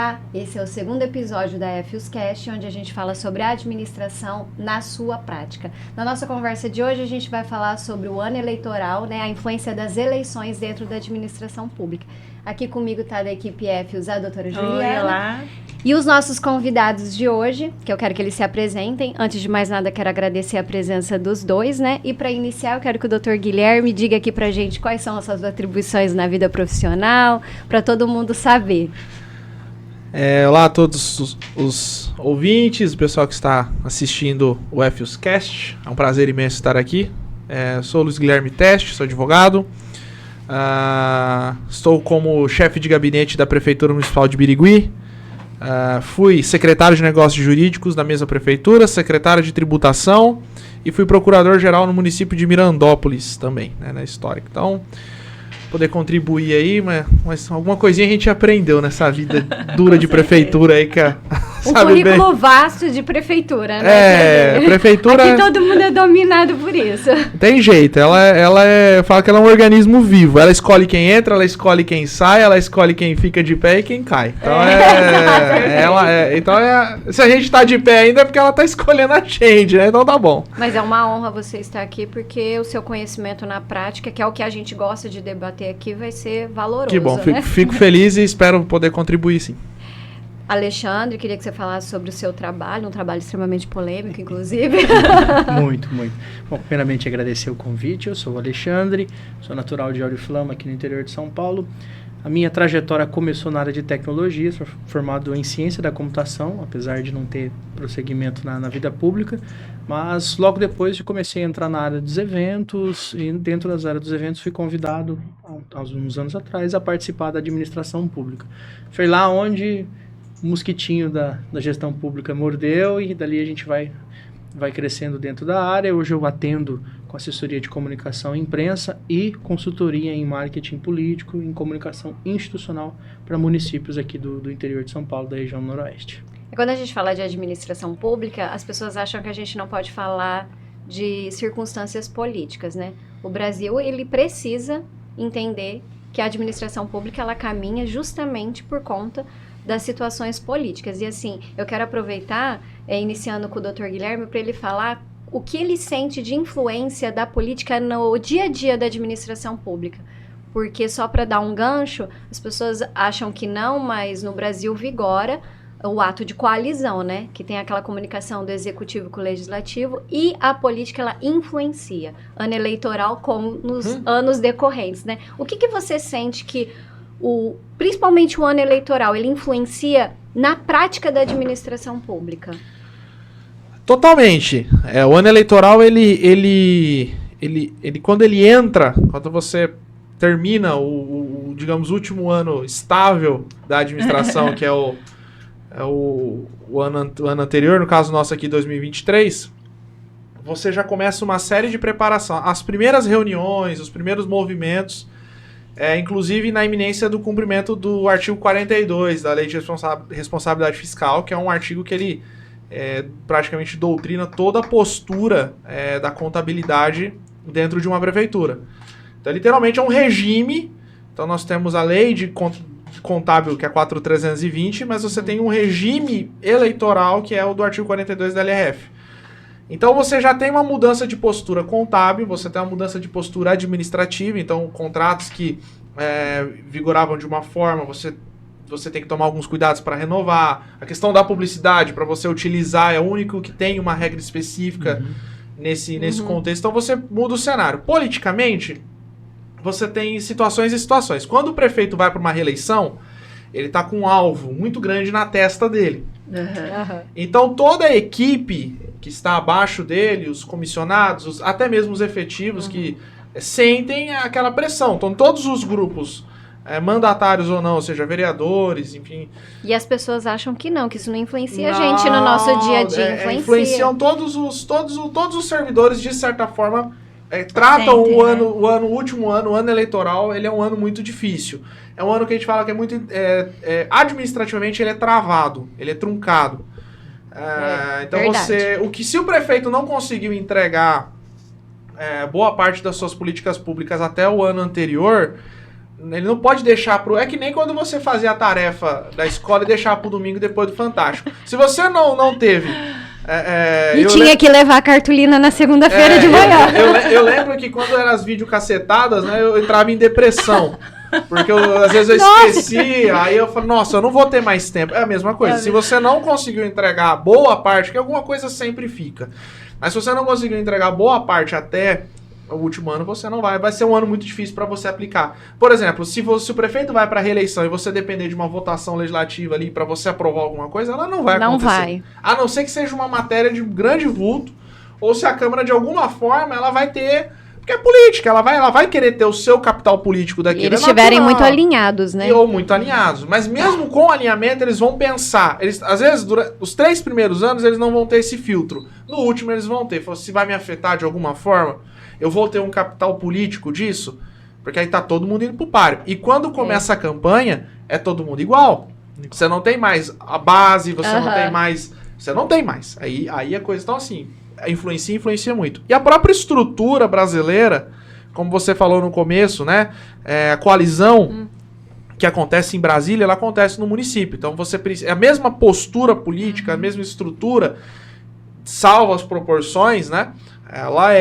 Olá, esse é o segundo episódio da FUScast, onde a gente fala sobre a administração na sua prática. Na nossa conversa de hoje, a gente vai falar sobre o ano eleitoral, né, a influência das eleições dentro da administração pública. Aqui comigo está da equipe FUS a doutora Juliana. Oi, olá. E os nossos convidados de hoje, que eu quero que eles se apresentem. Antes de mais nada, quero agradecer a presença dos dois, né? E para iniciar, eu quero que o Dr. Guilherme diga aqui pra gente quais são as suas atribuições na vida profissional, para todo mundo saber. Olá a todos os ouvintes, o pessoal que está assistindo o FUScast. É um prazer imenso estar aqui. Sou o Luiz Guilherme Teste, sou advogado. Estou como chefe de gabinete da Prefeitura Municipal de Birigui. Fui secretário de Negócios Jurídicos da mesma prefeitura, secretário de Tributação e fui procurador-geral no município de Mirandópolis também, né, na histórica. Então, poder contribuir aí, mas alguma coisinha a gente aprendeu nessa vida dura de prefeitura aí que currículo bem vasto de prefeitura, né? Prefeitura. Aqui todo mundo é dominado por isso. Tem jeito, fala que ela é um organismo vivo. Ela escolhe quem entra, ela escolhe quem sai, ela escolhe quem fica de pé e quem cai. Então se a gente tá de pé ainda é porque ela tá escolhendo a gente, né? Então tá bom. Mas é uma honra você estar aqui porque o seu conhecimento na prática, que é o que a gente gosta de debater aqui, vai ser valoroso. Que bom, né? fico feliz e espero poder contribuir, sim. Alexandre, queria que você falasse sobre o seu trabalho, um trabalho extremamente polêmico, inclusive. Muito. Bom, primeiramente agradecer o convite. Eu sou o Alexandre, sou natural de Oriflama, aqui no interior de São Paulo. A minha trajetória começou na área de tecnologia, sou formado em ciência da computação, apesar de não ter prosseguimento na vida pública, mas logo depois comecei a entrar na área dos eventos e dentro das áreas dos eventos fui convidado, há uns anos atrás, a participar da administração pública. Foi lá onde o mosquitinho da gestão pública mordeu e dali a gente vai crescendo dentro da área. Hoje eu atendo com assessoria de comunicação e imprensa e consultoria em marketing político e em comunicação institucional para municípios aqui do interior de São Paulo, da região noroeste. Quando a gente fala de administração pública, as pessoas acham que a gente não pode falar de circunstâncias políticas, né? O Brasil, ele precisa entender que a administração pública, ela caminha justamente por conta das situações políticas. E assim, eu quero aproveitar, iniciando com o Dr. Guilherme, para ele falar o que ele sente de influência da política no dia a dia da administração pública. Porque só para dar um gancho, as pessoas acham que não, mas no Brasil vigora o ato de coalizão, né? Que tem aquela comunicação do executivo com o legislativo e a política, ela influencia. Ano eleitoral como nos anos decorrentes, né? O que você sente que principalmente o ano eleitoral, ele influencia na prática da administração pública? Totalmente. O ano eleitoral, ele quando ele entra, quando você termina digamos, último ano estável da administração, que é o ano anterior, no caso nosso aqui, 2023, você já começa uma série de preparação. As primeiras reuniões, os primeiros movimentos, inclusive na iminência do cumprimento do artigo 42 da Lei de Responsabilidade Fiscal, que é um artigo que ele praticamente doutrina toda a postura da contabilidade dentro de uma prefeitura. Então, literalmente, é um regime. Então, nós temos a lei de contábil, que é 4.320, mas você tem um regime eleitoral, que é o do artigo 42 da LRF. Então, você já tem uma mudança de postura contábil, você tem uma mudança de postura administrativa. Então, contratos que vigoravam de uma forma, você tem que tomar alguns cuidados para renovar. A questão da publicidade, para você utilizar, é o único que tem uma regra específica nesse contexto. Então, você muda o cenário. Politicamente, você tem situações e situações. Quando o prefeito vai para uma reeleição, ele está com um alvo muito grande na testa dele. Então, toda a equipe que está abaixo dele, os comissionados, até mesmo os efetivos, que sentem aquela pressão. Então, todos os grupos, mandatários ou não, ou seja, vereadores, enfim. E as pessoas acham que não, que isso não influencia a gente no nosso dia a dia. Influenciam todos os servidores, de certa forma, tratam o último ano, o ano eleitoral, ele é um ano muito difícil. É um ano que a gente fala que é muito... administrativamente, ele é travado, ele é truncado. Então, se o prefeito não conseguiu entregar boa parte das suas políticas públicas até o ano anterior, Ele não pode deixar pro... É que nem quando você fazia a tarefa da escola e deixar pro domingo depois do Fantástico. Se você não teve... tinha que levar a cartolina na segunda-feira de manhã. Eu lembro que quando eram as videocacetadas, né, eu entrava em depressão. Porque às vezes eu esquecia, aí eu falei, nossa, eu não vou ter mais tempo. É a mesma coisa. Se você não conseguiu entregar boa parte, que alguma coisa sempre fica. Mas se você não conseguiu entregar boa parte até o último ano, você não vai ser um ano muito difícil para você aplicar. Por exemplo, se o prefeito vai para reeleição e você depender de uma votação legislativa ali para você aprovar alguma coisa, ela não vai acontecer. Não vai. A não ser que seja uma matéria de grande vulto, ou se a Câmara de alguma forma ela vai ter, porque é política, ela vai querer ter o seu capital político daquilo. E eles estiverem muito alinhados, né? Ou muito alinhados. Mas mesmo com alinhamento, eles vão pensar. Às vezes, durante os 3 primeiros anos, eles não vão ter esse filtro. No último, eles vão ter. Se vai me afetar de alguma forma, eu vou ter um capital político disso, porque aí tá todo mundo indo pro páreo. E quando começa a campanha, é todo mundo igual. Você não tem mais a base, você não tem mais... Você não tem mais. Aí a coisa está assim... Influencia muito. E a própria estrutura brasileira, como você falou no começo, né? A coalizão que acontece em Brasília, ela acontece no município. Então você precisa... A mesma postura política, a mesma estrutura, salvo as proporções, né? Ela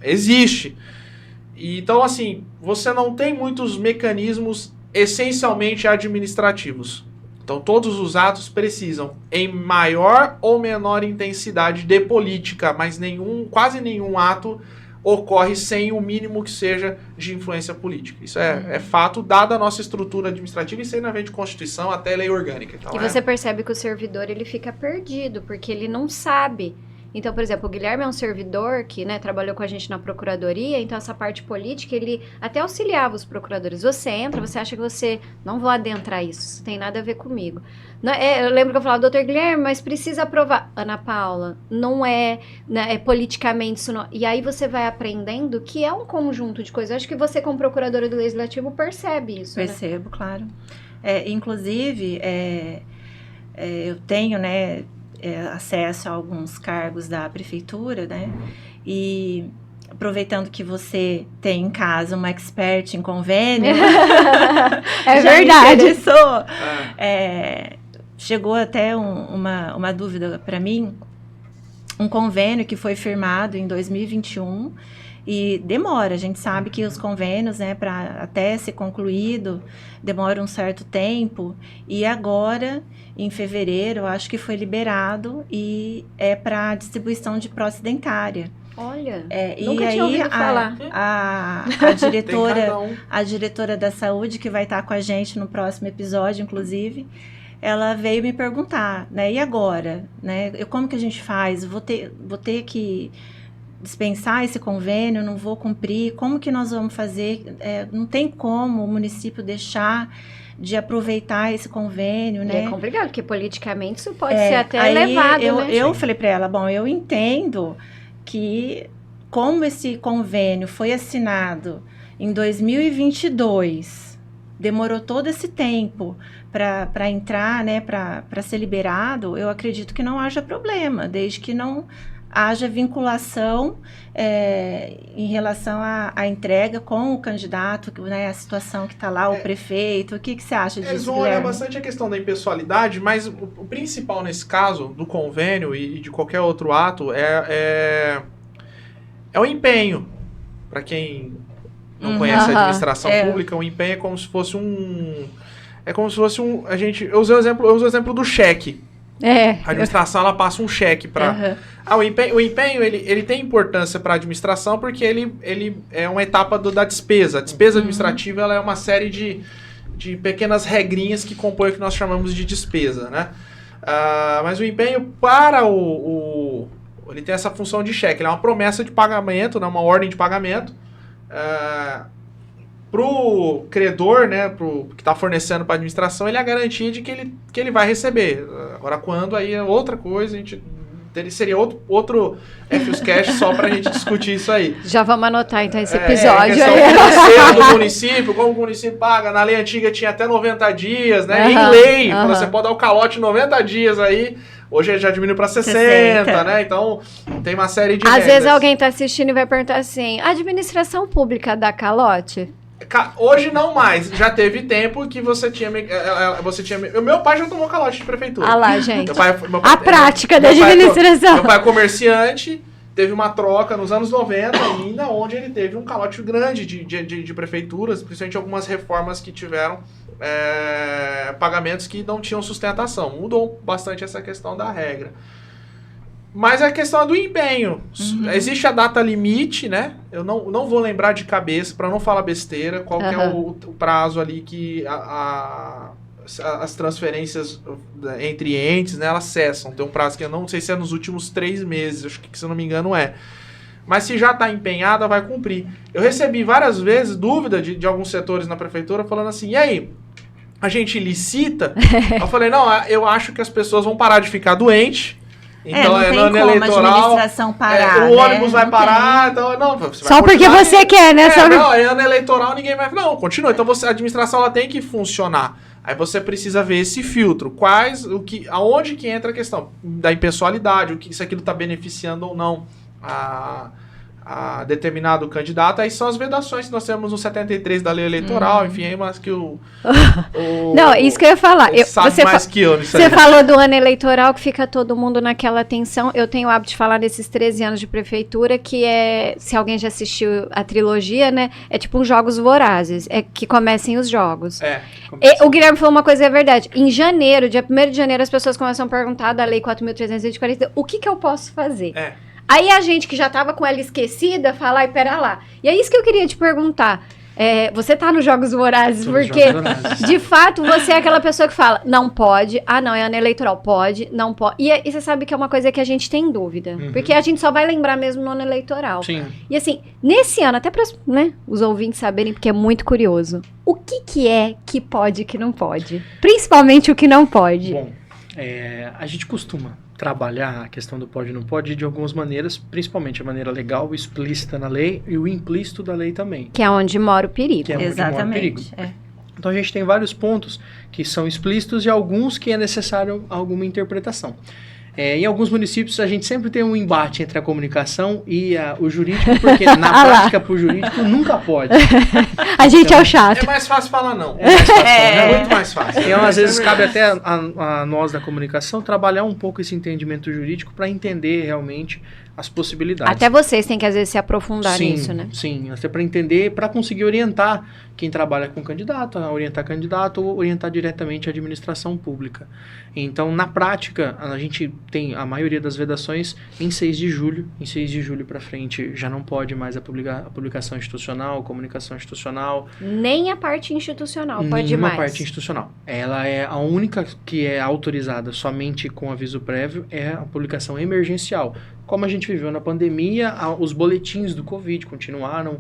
existe. E, então, assim, você não tem muitos mecanismos essencialmente administrativos. Então, todos os atos precisam, em maior ou menor intensidade de política, mas quase nenhum ato ocorre sem o mínimo que seja de influência política. Isso é fato, dada a nossa estrutura administrativa, e isso aí não vem de Constituição até lei orgânica. Então, e você percebe que o servidor ele fica perdido, porque ele não sabe. Então, por exemplo, o Guilherme é um servidor que, né, trabalhou com a gente na procuradoria, então essa parte política, ele até auxiliava os procuradores. Você entra, você acha que você... Não vou adentrar isso tem nada a ver comigo. Eu lembro que eu falava, doutor Guilherme, mas precisa aprovar. Ana Paula, não é, né, politicamente isso não... E aí você vai aprendendo que é um conjunto de coisas. Eu acho que você, como procuradora do Legislativo, percebe isso, Percebo, né? Claro. Inclusive, eu tenho, né... acesso a alguns cargos da prefeitura, né? E aproveitando que você tem em casa uma expert em convênio, é verdade. Chegou até uma dúvida para mim, um convênio que foi firmado em 2021 e demora. A gente sabe que os convênios, né, para até ser concluído, demora um certo tempo. E agora, em fevereiro, eu acho que foi liberado e é para distribuição de prótese dentária. Olha, nunca tinha ouvido falar. A diretora da saúde, que vai estar com a gente no próximo episódio, inclusive, ela veio me perguntar, né, e agora? Né, como que a gente faz? Vou ter que dispensar esse convênio, não vou cumprir, como que nós vamos fazer? Não tem como o município deixar de aproveitar esse convênio, né? É complicado, porque politicamente isso pode ser até elevado, né? Eu falei para ela, bom, eu entendo que como esse convênio foi assinado em 2022, demorou todo esse tempo para entrar, né, para ser liberado, eu acredito que não haja problema, desde que não haja vinculação em relação à entrega com o candidato, né, a situação que está lá, o prefeito. O que você acha disso, Eles vão Guilherme? olhar bastante a questão da impessoalidade, mas o principal nesse caso, do convênio e de qualquer outro ato, é o empenho. Para quem não conhece a administração pública, o empenho é como se fosse eu uso o exemplo do cheque. A administração, ela passa um cheque para... O empenho ele tem importância para a administração porque ele é uma etapa da despesa. A despesa administrativa, ela é uma série de pequenas regrinhas que compõem o que nós chamamos de despesa, né? Mas o empenho para ele tem essa função de cheque. Ele é uma promessa de pagamento, né? Uma ordem de pagamento. Pro credor, né, que está fornecendo para a administração, ele é a garantia de que ele vai receber. Agora, quando aí é outra coisa, seria outro FUSCast só para a gente discutir isso aí. Já vamos anotar, então, esse episódio. A questão financeira do município, como o município paga. Na lei antiga tinha até 90 dias, né? Em lei, você pode dar o calote 90 dias aí. Hoje já diminuiu para 60, né? Então, tem uma série de Às vezes alguém está assistindo e vai perguntar assim, a administração pública dá calote? Hoje não mais. Já teve tempo que você tinha... O meu pai já tomou calote de prefeitura. Ah lá, gente. Meu pai, a prática da administração. Meu pai é comerciante, teve uma troca nos anos 90 ainda, onde ele teve um calote grande de prefeituras, principalmente algumas reformas que tiveram pagamentos que não tinham sustentação. Mudou bastante essa questão da regra. Mas a questão é do empenho. Existe a data limite, né? Eu não vou lembrar de cabeça, para não falar besteira, qual que é o prazo ali que as transferências entre entes, né, elas cessam. Tem um prazo que eu não sei se é nos últimos 3 meses, acho que se eu não me engano é. Mas se já está empenhada, vai cumprir. Eu recebi várias vezes dúvida de alguns setores na prefeitura falando assim, e aí, a gente licita? Eu falei, não, eu acho que as pessoas vão parar de ficar doentes. Então, não tem como eleitoral, a administração parar, o ônibus vai não parar, então, não, você vai só porque você quer, né? Não, é ano eleitoral, ninguém vai... Não, continua. Então, a administração ela tem que funcionar. Aí você precisa ver esse filtro. Aonde que entra a questão da impessoalidade, se aquilo está beneficiando ou não a determinado candidato. Aí são as vedações que nós temos no 73 da lei eleitoral, enfim, aí mas que não, isso que eu ia falar. Sabe mais que eu nisso Você falou do ano eleitoral, que fica todo mundo naquela tensão. Eu tenho o hábito de falar nesses 13 anos de prefeitura, que se alguém já assistiu a trilogia, né, é tipo uns jogos vorazes, é que comecem os jogos. O Guilherme falou uma coisa, é verdade. Em janeiro, dia 1º de janeiro, as pessoas começam a perguntar da lei 4.340, o que eu posso fazer? Aí a gente que já tava com ela esquecida, fala, ai, pera lá. E é isso que eu queria te perguntar. Você tá nos Jogos Vorazes, porque, de fato, você é aquela pessoa que fala, não pode, não, é ano eleitoral, pode, não pode. E você sabe que é uma coisa que a gente tem dúvida, porque a gente só vai lembrar mesmo no ano eleitoral. Sim. E assim, nesse ano, até para os ouvintes saberem, porque é muito curioso, o que é que pode e que não pode? Principalmente o que não pode. Bom, a gente costuma trabalhar a questão do pode e não pode de algumas maneiras, principalmente a maneira legal, explícita na lei e o implícito da lei também. Que é onde mora o perigo. Exatamente. Então a gente tem vários pontos que são explícitos e alguns que é necessário alguma interpretação. Em alguns municípios a gente sempre tem um embate entre a comunicação e o jurídico, porque na prática pro jurídico nunca pode. A gente é o chato. É mais fácil falar não. É muito mais fácil. Então, às vezes, cabe até a nós da comunicação trabalhar um pouco esse entendimento jurídico para entender realmente as possibilidades. Até vocês têm que, às vezes, se aprofundar nisso, né? Sim, até para entender, para conseguir orientar quem trabalha com candidato, ou orientar diretamente a administração pública. Então, na prática, a gente tem a maioria das vedações em 6 de julho. Em 6 de julho para frente já não pode mais a publicação institucional, comunicação institucional. Nem a parte institucional pode mais. Nenhuma parte institucional. Ela é a única que é autorizada somente com aviso prévio, é a publicação emergencial. Como a gente viveu na pandemia, os boletins do Covid continuaram,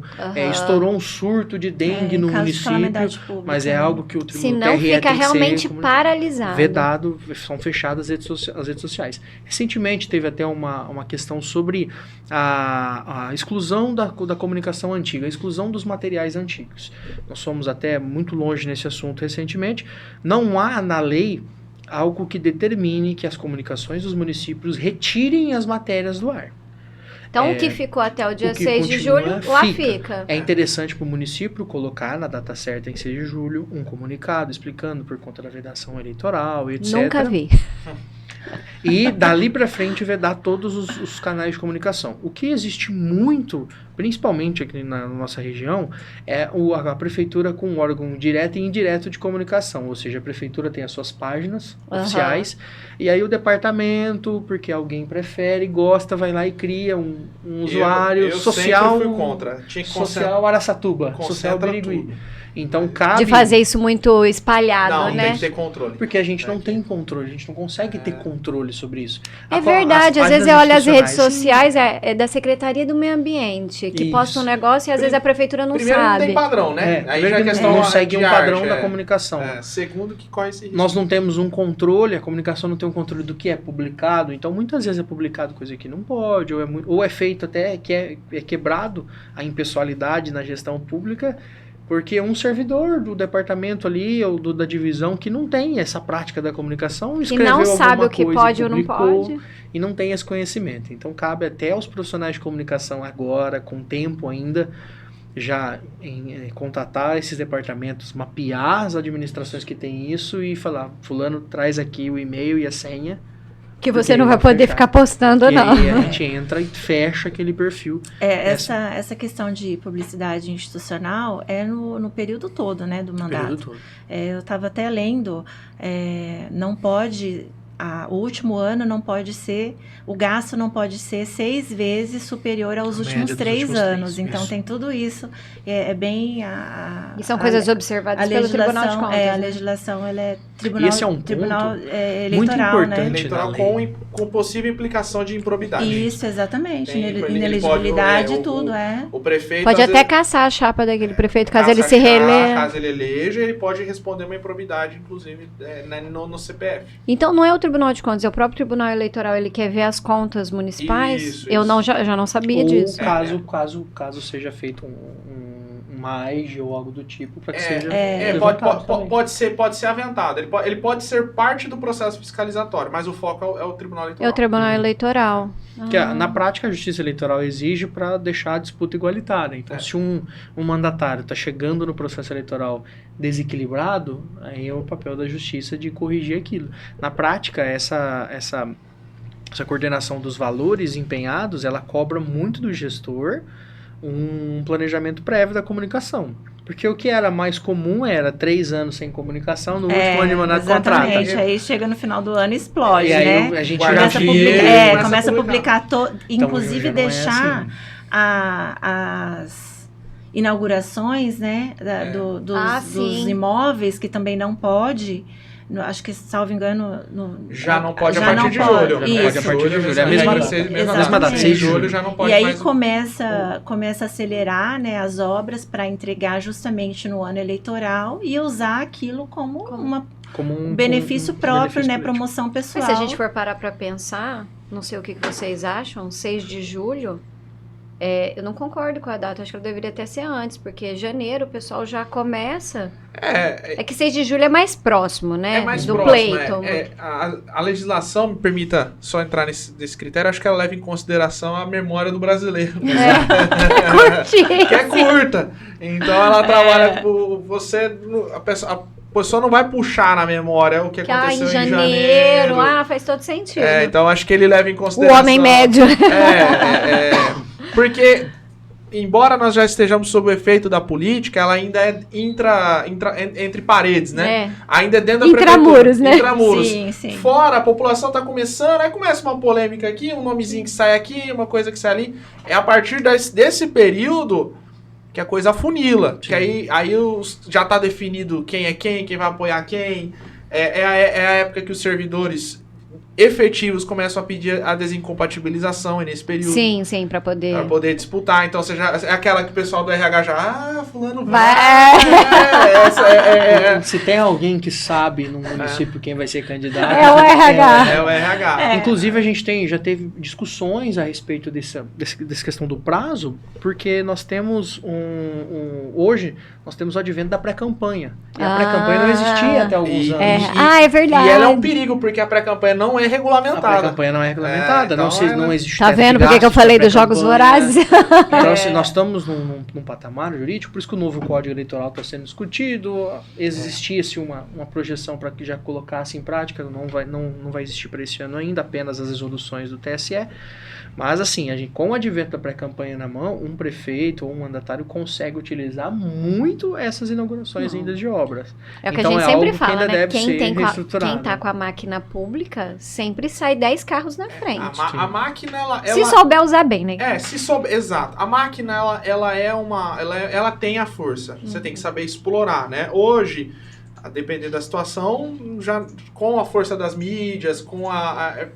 estourou um surto de dengue no município, mas é algo que o Senão TRE fica realmente paralisado. Vedado, são fechadas as redes sociais. Recentemente teve até uma questão sobre a exclusão da comunicação antiga, a exclusão dos materiais antigos. Nós fomos até muito longe nesse assunto recentemente. Não há na lei algo que determine que as comunicações dos municípios retirem as matérias do ar. Então, o que ficou até o dia 6 de julho, lá fica. É interessante para o município colocar na data certa, em 6 de julho, um comunicado explicando por conta da vedação eleitoral, etc. Nunca vi. E dali para frente vedar todos os canais de comunicação. O que existe muito, principalmente aqui na nossa região, é a prefeitura com um órgão direto e indireto de comunicação. Ou seja, a prefeitura tem as suas páginas oficiais, e aí o departamento, porque alguém prefere, gosta, vai lá e cria um usuário social. Eu sempre fui contra. Tinha que social Araçatuba, social Birigui. Então cabe... De fazer isso muito espalhado, né? Não, tem que ter controle. Porque a gente não tem controle, a gente não consegue ter controle sobre isso. É verdade, às vezes eu olho as redes sociais, da Secretaria do Meio Ambiente, que posta um negócio e às vezes a prefeitura não primeiro, sabe. Não tem padrão, né? Aí já a questão não segue um padrão da comunicação. Segundo, que corre esse risco. Nós não temos um controle, a comunicação não tem um controle do que é publicado, então muitas vezes é publicado coisa que não pode, ou é feito até que é quebrado a impessoalidade na gestão pública, porque um servidor do departamento ali, ou da divisão, que não tem essa prática da comunicação, escreveu alguma coisa, que não sabe o que pode ou não pode. E não tem esse conhecimento. Então, cabe até aos profissionais de comunicação agora, com tempo ainda, já contatar esses departamentos, mapear as administrações que têm isso e falar, fulano, traz aqui o e-mail e a senha. Que você não vai poder ficar postando, e não. aí a gente entra e fecha aquele perfil. Essa questão de publicidade institucional é no período todo, né, do mandato. Período todo. Eu estava até lendo, não pode... o último ano não pode ser, o gasto não pode ser 6 vezes superior aos últimos 3 anos. Então, isso. tem tudo isso. É bem E são coisas observadas pelo Tribunal de Contas. A legislação, ela é tribunal, esse é um tribunal ponto eleitoral, muito importante, né? Eleitoral com possível implicação de improbidade. Isso, exatamente. Ele Inelegibilidade pode, e tudo, O prefeito... Pode às até vezes, caçar a chapa daquele prefeito, caso caça ele se a chapa, reeleja. Caso ele eleja, ele pode responder uma improbidade, inclusive, no CPF. Então, não é o Tribunal de Contas, é o próprio Tribunal Eleitoral, ele quer ver as contas municipais? Isso. Eu já não sabia Ou disso. caso seja feito uma AIG ou algo do tipo, para que seja pode ser aventado. Ele pode ser parte do processo fiscalizatório, mas o foco é o Tribunal Eleitoral. É o Tribunal Eleitoral. Que na prática a Justiça Eleitoral exige para deixar a disputa igualitária. Então, se um mandatário está chegando no processo eleitoral desequilibrado, aí é o papel da Justiça de corrigir aquilo. Na prática, essa coordenação dos valores empenhados, ela cobra muito do gestor um planejamento prévio da comunicação. Porque o que era mais comum era 3 anos sem comunicação, no último ano de mandato contrata. Exatamente, aí chega no final do ano e explode, E aí né? a gente Começa a publicar, inclusive Então, deixar assim. as inaugurações, né, dos imóveis, que também não pode... Acho que, salvo engano... Já não pode a partir de julho. Não pode a partir de julho. É a mesma data, 6 de julho já não pode mais. E aí mais... começa a acelerar, né, as obras para entregar justamente no ano eleitoral e usar aquilo como um benefício próprio, né, promoção pessoal. Mas se a gente for parar para pensar, não sei o que vocês acham, 6 de julho... eu não concordo com a data, acho que ela deveria até ser antes, porque janeiro o pessoal já começa... É que 6 de julho é mais próximo, né? É mais do próximo, pleito. A legislação, me permita só entrar nesse critério, acho que ela leva em consideração a memória do brasileiro. Que é curta. Então ela trabalha por você... A pessoa não vai puxar na memória o que aconteceu em janeiro. Faz todo sentido. Então acho que ele leva em consideração... O homem médio. Porque, embora nós já estejamos sob o efeito da política, ela ainda é entre paredes, né? Ainda é dentro da Intramuros, né? Intramuros. Sim. Fora, a população está começando, aí começa uma polêmica aqui, um nomezinho que sai aqui, uma coisa que sai ali. É a partir desse período que a coisa afunila. Sim. Que aí já está definido quem é quem vai apoiar quem. É a época que os servidores efetivos começam a pedir a desincompatibilização nesse período. Sim, para poder disputar. Então, é aquela que o pessoal do RH já... fulano vai. Se tem alguém que sabe no município quem vai ser candidato... É o RH. É o RH. Inclusive, a gente já teve discussões a respeito dessa questão do prazo, porque nós temos hoje, nós temos o advento da pré-campanha. E a pré-campanha não existia até alguns anos. É verdade. E ela é um perigo, porque a pré-campanha não é regulamentada. A pré-campanha não é regulamentada, não existe. Tá vendo por que eu falei dos Jogos Vorazes? Então, nós estamos num patamar jurídico, por isso que o novo Código Eleitoral está sendo discutido. Existia-se uma projeção para que já colocasse em prática, não vai existir para esse ano ainda, apenas as resoluções do TSE. Mas, assim, com o advento da pré-campanha na mão, um prefeito ou um mandatário consegue utilizar muito essas inaugurações ainda de obras. É o que então, a gente sempre algo fala, que né? Quem tá com a máquina pública sempre sai 10 carros na frente. A máquina, se souber usar bem, né? Se souber, exato. A máquina, ela tem a força. Você tem que saber explorar, né? Hoje, a depender da situação, já com a força das mídias,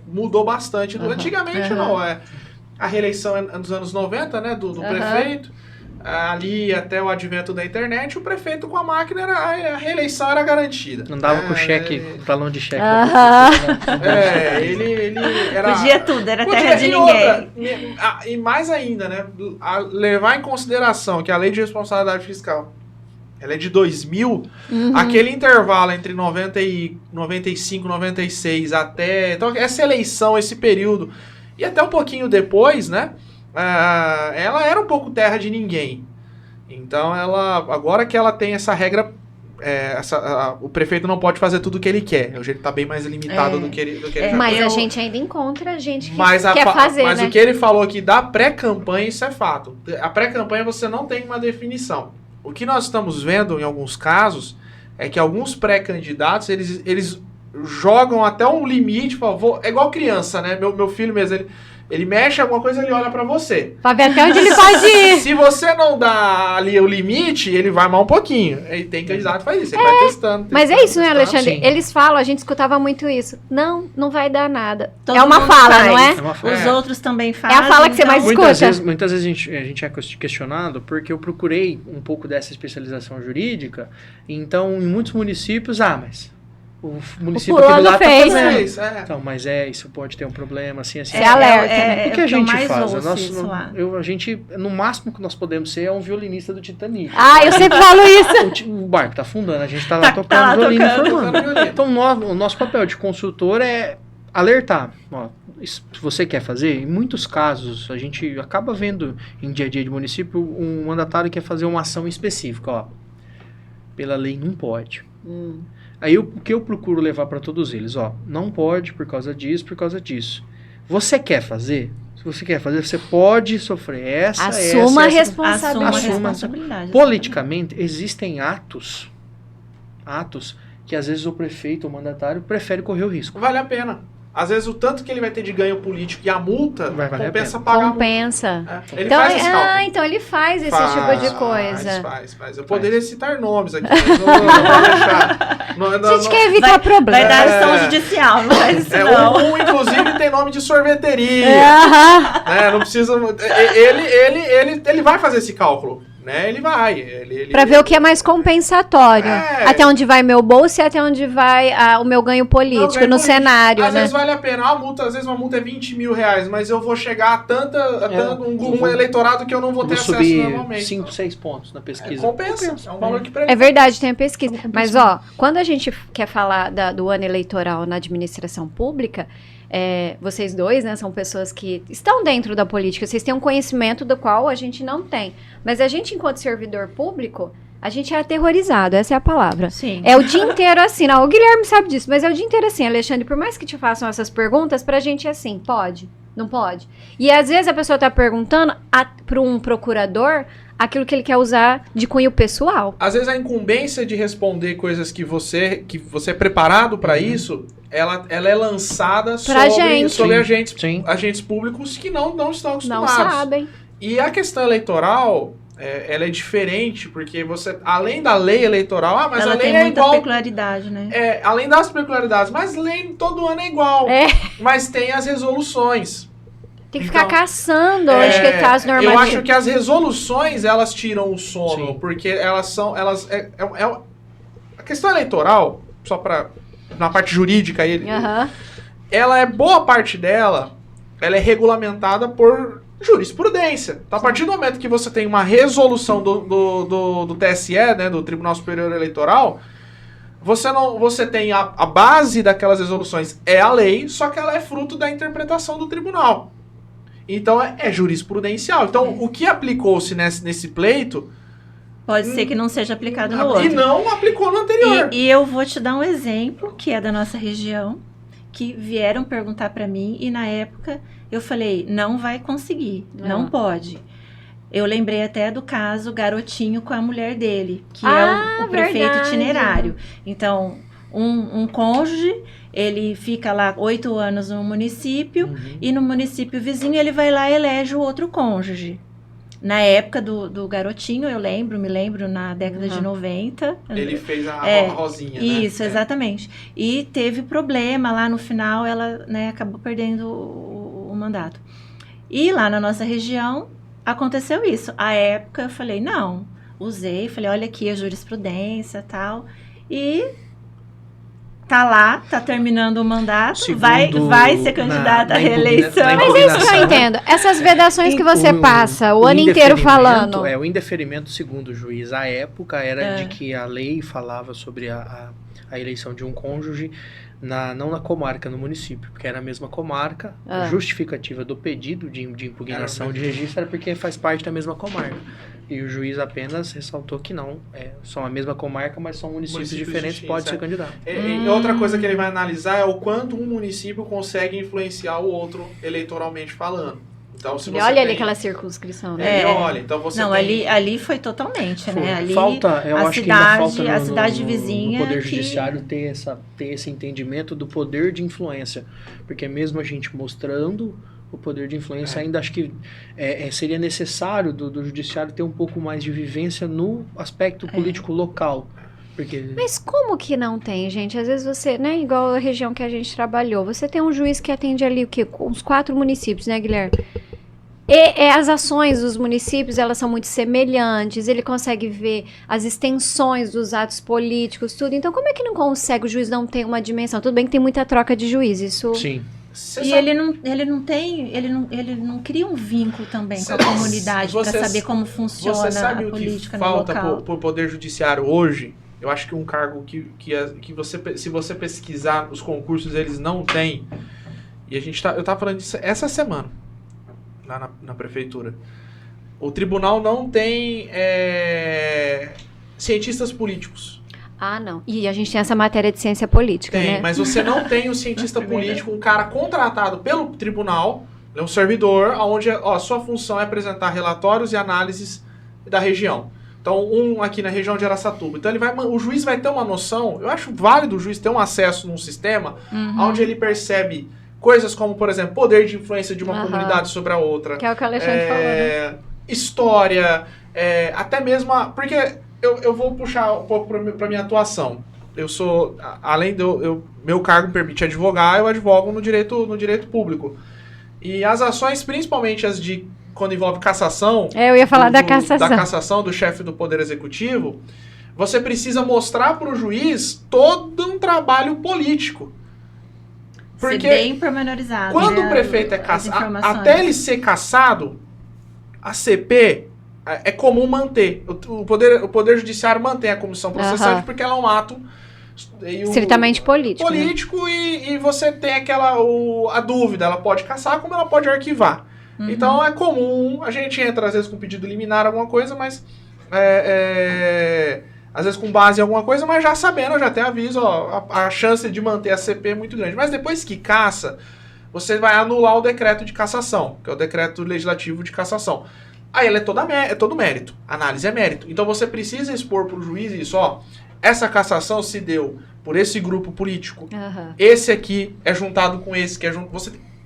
mudou bastante. Antigamente, não. A reeleição é dos anos 90, né? Do prefeito. Ali, até o advento da internet, o prefeito com a máquina, a reeleição era garantida. Não dava com cheque, talão de cheque. Ele era... Podia tudo, era terra de ninguém. E mais ainda, né? Levar em consideração que a Lei de Responsabilidade Fiscal, ela é de 2000, aquele intervalo entre 95, 96 até... Então, essa eleição, esse período, e até um pouquinho depois, né? Ela era um pouco terra de ninguém. Então, agora que ela tem essa regra, o prefeito não pode fazer tudo o que ele quer. Hoje ele está bem mais limitado do que ele já Mas tem. a gente ainda encontra gente que Mas quer fazer, mas né? o que ele falou aqui da pré-campanha, isso é fato. A pré-campanha você não tem uma definição. O que nós estamos vendo em alguns casos é que alguns pré-candidatos, eles jogam até um limite, é igual criança, né? Meu filho mesmo, ele mexe alguma coisa, ele olha pra você. Pra ver até onde ele pode ir. Se você não dá ali o limite, ele vai mal um pouquinho. E tem candidato que faz isso, ele vai testando. Mas é isso, né, Alexandre? sim. Eles falam, a gente escutava muito isso. Não vai dar nada. Todo é uma mundo fala, faz. não é? É uma fala. Os outros também É fazem. a fala que você mais escuta. Muitas vezes a gente é questionado porque eu procurei um pouco dessa especialização jurídica. Então, em muitos municípios, mas o município aqui do fulano lado fez. tá fazendo. É. Então, mas isso pode ter um problema, assim. Você alerta, né? O que a gente mais faz? ouço Nós, isso lá. a gente, no máximo que nós podemos ser é um violinista do Titanic. Eu sempre falo isso. O barco tá afundando, a gente tá lá Tá tocando lá violino e tocando. formando. Então, o nosso papel de consultor é alertar. Ó, se você quer fazer, em muitos casos, a gente acaba vendo em dia a dia de município um mandatário que quer fazer uma ação específica. Ó, pela lei não pode. Aí o que eu procuro levar para todos eles? Ó, não pode por causa disso. Você quer fazer? Se você quer fazer, você pode sofrer Assuma a Assuma a responsabilidade. responsabilidade. Politicamente, existem atos que às vezes o prefeito ou mandatário prefere correr o risco. Vale a pena. Às vezes o tanto que ele vai ter de ganho político e a multa Vai valer a compensa pena. pagar a multa. Compensa. Ele Então, faz esse cálculo. então ele faz esse tipo de coisa. Faz. Eu poderia citar nomes aqui, mas não vou deixar. A gente quer evitar problema. Vai dar ação judicial, não faz isso não. Um, inclusive, tem nome de sorveteria. Né? Não precisa... Ele vai fazer esse cálculo. Né? Ele vai. Pra ver o que é mais compensatório. É. Até onde vai meu bolso e até onde vai o meu ganho político no cenário, Às né? vezes vale a pena. Às vezes uma multa é 20 mil reais, mas eu vou chegar a tanto um eleitorado que eu não vou ter Vou acesso subir normalmente. 5, 6 pontos na pesquisa. Compensa. É um valor que pra É verdade, tem a pesquisa. Mas, quando a gente quer falar do ano eleitoral na administração pública, vocês dois, né, são pessoas que estão dentro da política, vocês têm um conhecimento do qual a gente não tem. Mas a gente, enquanto servidor público, a gente é aterrorizado, essa é a palavra. Sim. É o dia inteiro assim, não, o Guilherme sabe disso, mas é o dia inteiro assim, Alexandre, por mais que te façam essas perguntas, pra gente é assim, pode, não pode. E às vezes a pessoa tá perguntando para um procurador aquilo que ele quer usar de cunho pessoal. Às vezes a incumbência de responder coisas que você é preparado para isso, ela é lançada sobre agentes públicos que não estão acostumados. Não sabem. E a questão eleitoral, ela é diferente, porque além da lei eleitoral, mas ela a lei tem é muita igual. peculiaridade, né? Além das peculiaridades, mas lei todo ano é igual. Mas tem as resoluções. Tem que ficar caçando onde que tá as normativas. Eu acho que as resoluções, elas tiram o sono, Sim. porque a questão eleitoral, na parte jurídica, ela boa parte dela, ela é regulamentada por jurisprudência. Então, a partir do momento que você tem uma resolução do TSE, né, do Tribunal Superior Eleitoral, você tem a base daquelas resoluções é a lei, só que ela é fruto da interpretação do tribunal. Então, é jurisprudencial. Então, o que aplicou-se nesse pleito... Pode ser que não seja aplicado no outro. E não aplicou no anterior. E eu vou te dar um exemplo, que é da nossa região, que vieram perguntar para mim, e na época eu falei, não vai conseguir, não pode. Eu lembrei até do caso Garotinho com a mulher dele, que é o prefeito itinerário. Então, um cônjuge... Ele fica lá 8 anos no município e no município vizinho ele vai lá e elege o outro cônjuge. Na época do Garotinho, me lembro na década de 90. Ele fez a Rosinha, né? Isso, exatamente. E teve problema lá no final, ela, né, acabou perdendo o mandato. E lá na nossa região aconteceu isso. À época eu falei, não, falei, olha aqui a jurisprudência e tal. E... tá terminando o mandato, vai ser candidata à reeleição. Mas é isso que eu entendo. Essas vedações que você passa o ano inteiro falando. O indeferimento, segundo o juiz, à época, era de que a lei falava sobre a a eleição de um cônjuge, não na comarca, no município, porque era a mesma comarca. A justificativa do pedido de impugnação de registro era porque faz parte da mesma comarca. E o juiz apenas ressaltou que não, são a mesma comarca, mas são municípios diferentes, pode ser candidato. E outra coisa que ele vai analisar é o quanto um município consegue influenciar o outro eleitoralmente falando. Então, se você olha ali aquela circunscrição, né? Olha, então você não, tem... ali foi totalmente, né? Ali, eu acho que ainda falta a cidade vizinha no Poder Judiciário ter esse entendimento do poder de influência. Porque mesmo a gente mostrando o poder de influência, ainda acho que seria necessário do Judiciário ter um pouco mais de vivência no aspecto político local. Porque... Mas como que não tem, gente? Às vezes você, né, igual a região que a gente trabalhou, você tem um juiz que atende ali, o quê? Uns 4 municípios, né, Guilherme? E as ações dos municípios, elas são muito semelhantes, ele consegue ver as extensões dos atos políticos, tudo. Então, como é que não consegue, o juiz não tem uma dimensão? Tudo bem que tem muita troca de juiz, isso... Sim. E ele não cria um vínculo também com a comunidade para saber como funciona a política no local. Você sabe o que falta para o Poder Judiciário hoje? Eu acho que um cargo que você, se você pesquisar os concursos, eles não têm. E eu estava falando disso essa semana, lá na prefeitura. O tribunal não tem cientistas políticos. Ah, não. E a gente tem essa matéria de ciência política, né? Tem, mas você não tem um cientista político, um cara contratado pelo tribunal, é um servidor, onde a sua função é apresentar relatórios e análises da região. Então, um aqui na região de Araçatuba. Então, o juiz vai ter uma noção, eu acho válido o juiz ter um acesso num sistema onde ele percebe coisas como, por exemplo, poder de influência de uma comunidade sobre a outra. Que é o que o Alexandre falou, né? História, até mesmo... Porque... Eu vou puxar um pouco para minha atuação. Eu sou, além meu cargo me permite advogar, eu advogo no direito público. E as ações, principalmente as de quando envolve cassação, eu ia falar da cassação. Da cassação do chefe do Poder Executivo, você precisa mostrar para o juiz todo um trabalho político. Porque ser bem pormenorizado. Quando o prefeito é cassado, até ele ser cassado, a CP é comum manter. O Poder Judiciário mantém a comissão processante porque ela é um ato estritamente político. Político, né? E você tem a dúvida, ela pode cassar como ela pode arquivar. Então é comum, a gente entra às vezes com pedido liminar, alguma coisa, mas às vezes com base em alguma coisa, mas já sabendo, eu já até aviso, a chance de manter a CP é muito grande. Mas depois que caça, você vai anular o decreto de cassação, que é o decreto legislativo de cassação. Aí ele é todo mérito. Análise é mérito. Então você precisa expor para o juiz isso, essa cassação se deu por esse grupo político. Esse aqui é juntado com esse, que é junto.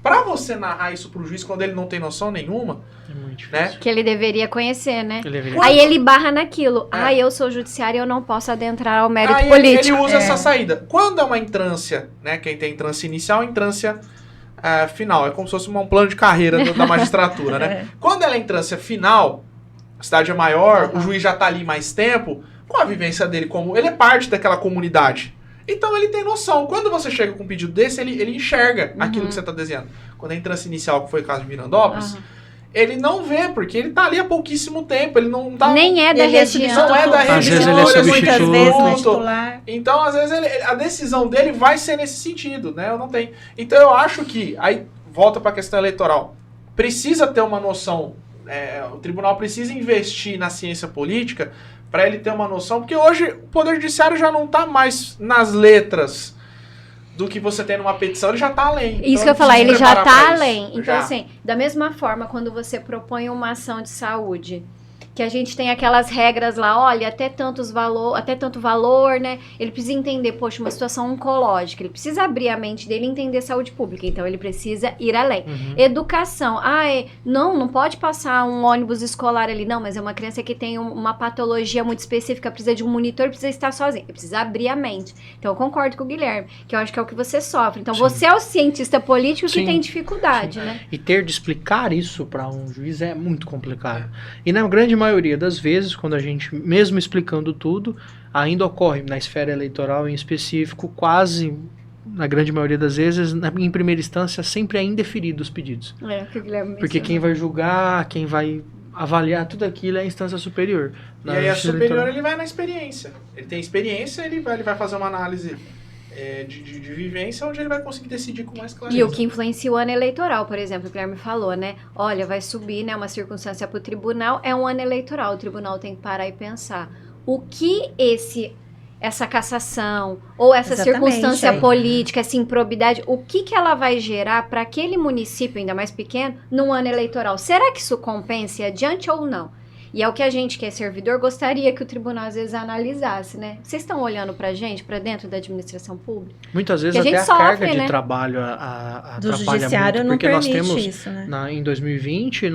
Para você narrar isso para o juiz quando ele não tem noção nenhuma, é muito difícil. Né? Que ele deveria conhecer, né? Aí ele barra naquilo. Eu sou judiciário, eu não posso adentrar ao mérito político. Ele usa essa saída. Quando é uma entrância, né? Quem tem entrância inicial, entrância final. É como se fosse um plano de carreira da magistratura, né? Quando ela é entrância final, a cidade é maior, o juiz já está ali mais tempo, com a vivência dele, como ele é parte daquela comunidade. Então ele tem noção. Quando você chega com um pedido desse, ele enxerga aquilo que você está desenhando. Quando é a entrância inicial, que foi o caso de Mirandópolis, ele não vê, porque ele está ali há pouquíssimo tempo. Ele não tá. Nem é da região. Não é da região. Às vezes ele é substituto. Muitas vezes titular. Então, às vezes, a decisão dele vai ser nesse sentido, né? Eu não tenho. Então, eu acho que, aí volta para a questão eleitoral, precisa ter uma noção, o tribunal precisa investir na ciência política para ele ter uma noção, porque hoje o Poder Judiciário já não está mais nas letras do que você tem numa petição, ele já está além. Isso que eu ia falar, ele já está além. Então, assim, da mesma forma, quando você propõe uma ação de saúde, que a gente tem aquelas regras lá, olha, até tanto valor, né? Ele precisa entender, poxa, uma situação oncológica, ele precisa abrir a mente dele e entender saúde pública, então ele precisa ir além. Educação, não pode passar um ônibus escolar ali, não, mas é uma criança que tem uma patologia muito específica, precisa de um monitor, precisa estar sozinho, ele precisa abrir a mente. Então eu concordo com o Guilherme, que eu acho que é o que você sofre. Então você é o cientista político que tem dificuldade, né? E ter de explicar isso para um juiz é muito complicado. E na grande maioria das vezes, quando a gente, mesmo explicando tudo, ainda ocorre na esfera eleitoral em específico, quase, na grande maioria das vezes, em primeira instância, sempre é indeferido os pedidos. Que o Guilherme Porque quem vai julgar, quem vai avaliar tudo aquilo é a instância superior. E aí a superior ele vai na experiência. Ele tem experiência, ele vai fazer uma análise de vivência, onde ele vai conseguir decidir com mais clareza. E o que influencia o ano eleitoral, por exemplo, o Guilherme falou, né? Olha, vai subir, né, uma circunstância para o tribunal, é um ano eleitoral, o tribunal tem que parar e pensar. O que essa cassação, ou essa circunstância política, essa improbidade, o que ela vai gerar para aquele município, ainda mais pequeno, num ano eleitoral? Será que isso compensa adiante ou não? E é o que a gente, que é servidor, gostaria que o tribunal às vezes analisasse, né? Vocês estão olhando pra gente, pra dentro da administração pública? Muitas vezes até a carga de trabalho do atrapalha judiciário muito, não porque nós permite temos, isso, né? em 2020,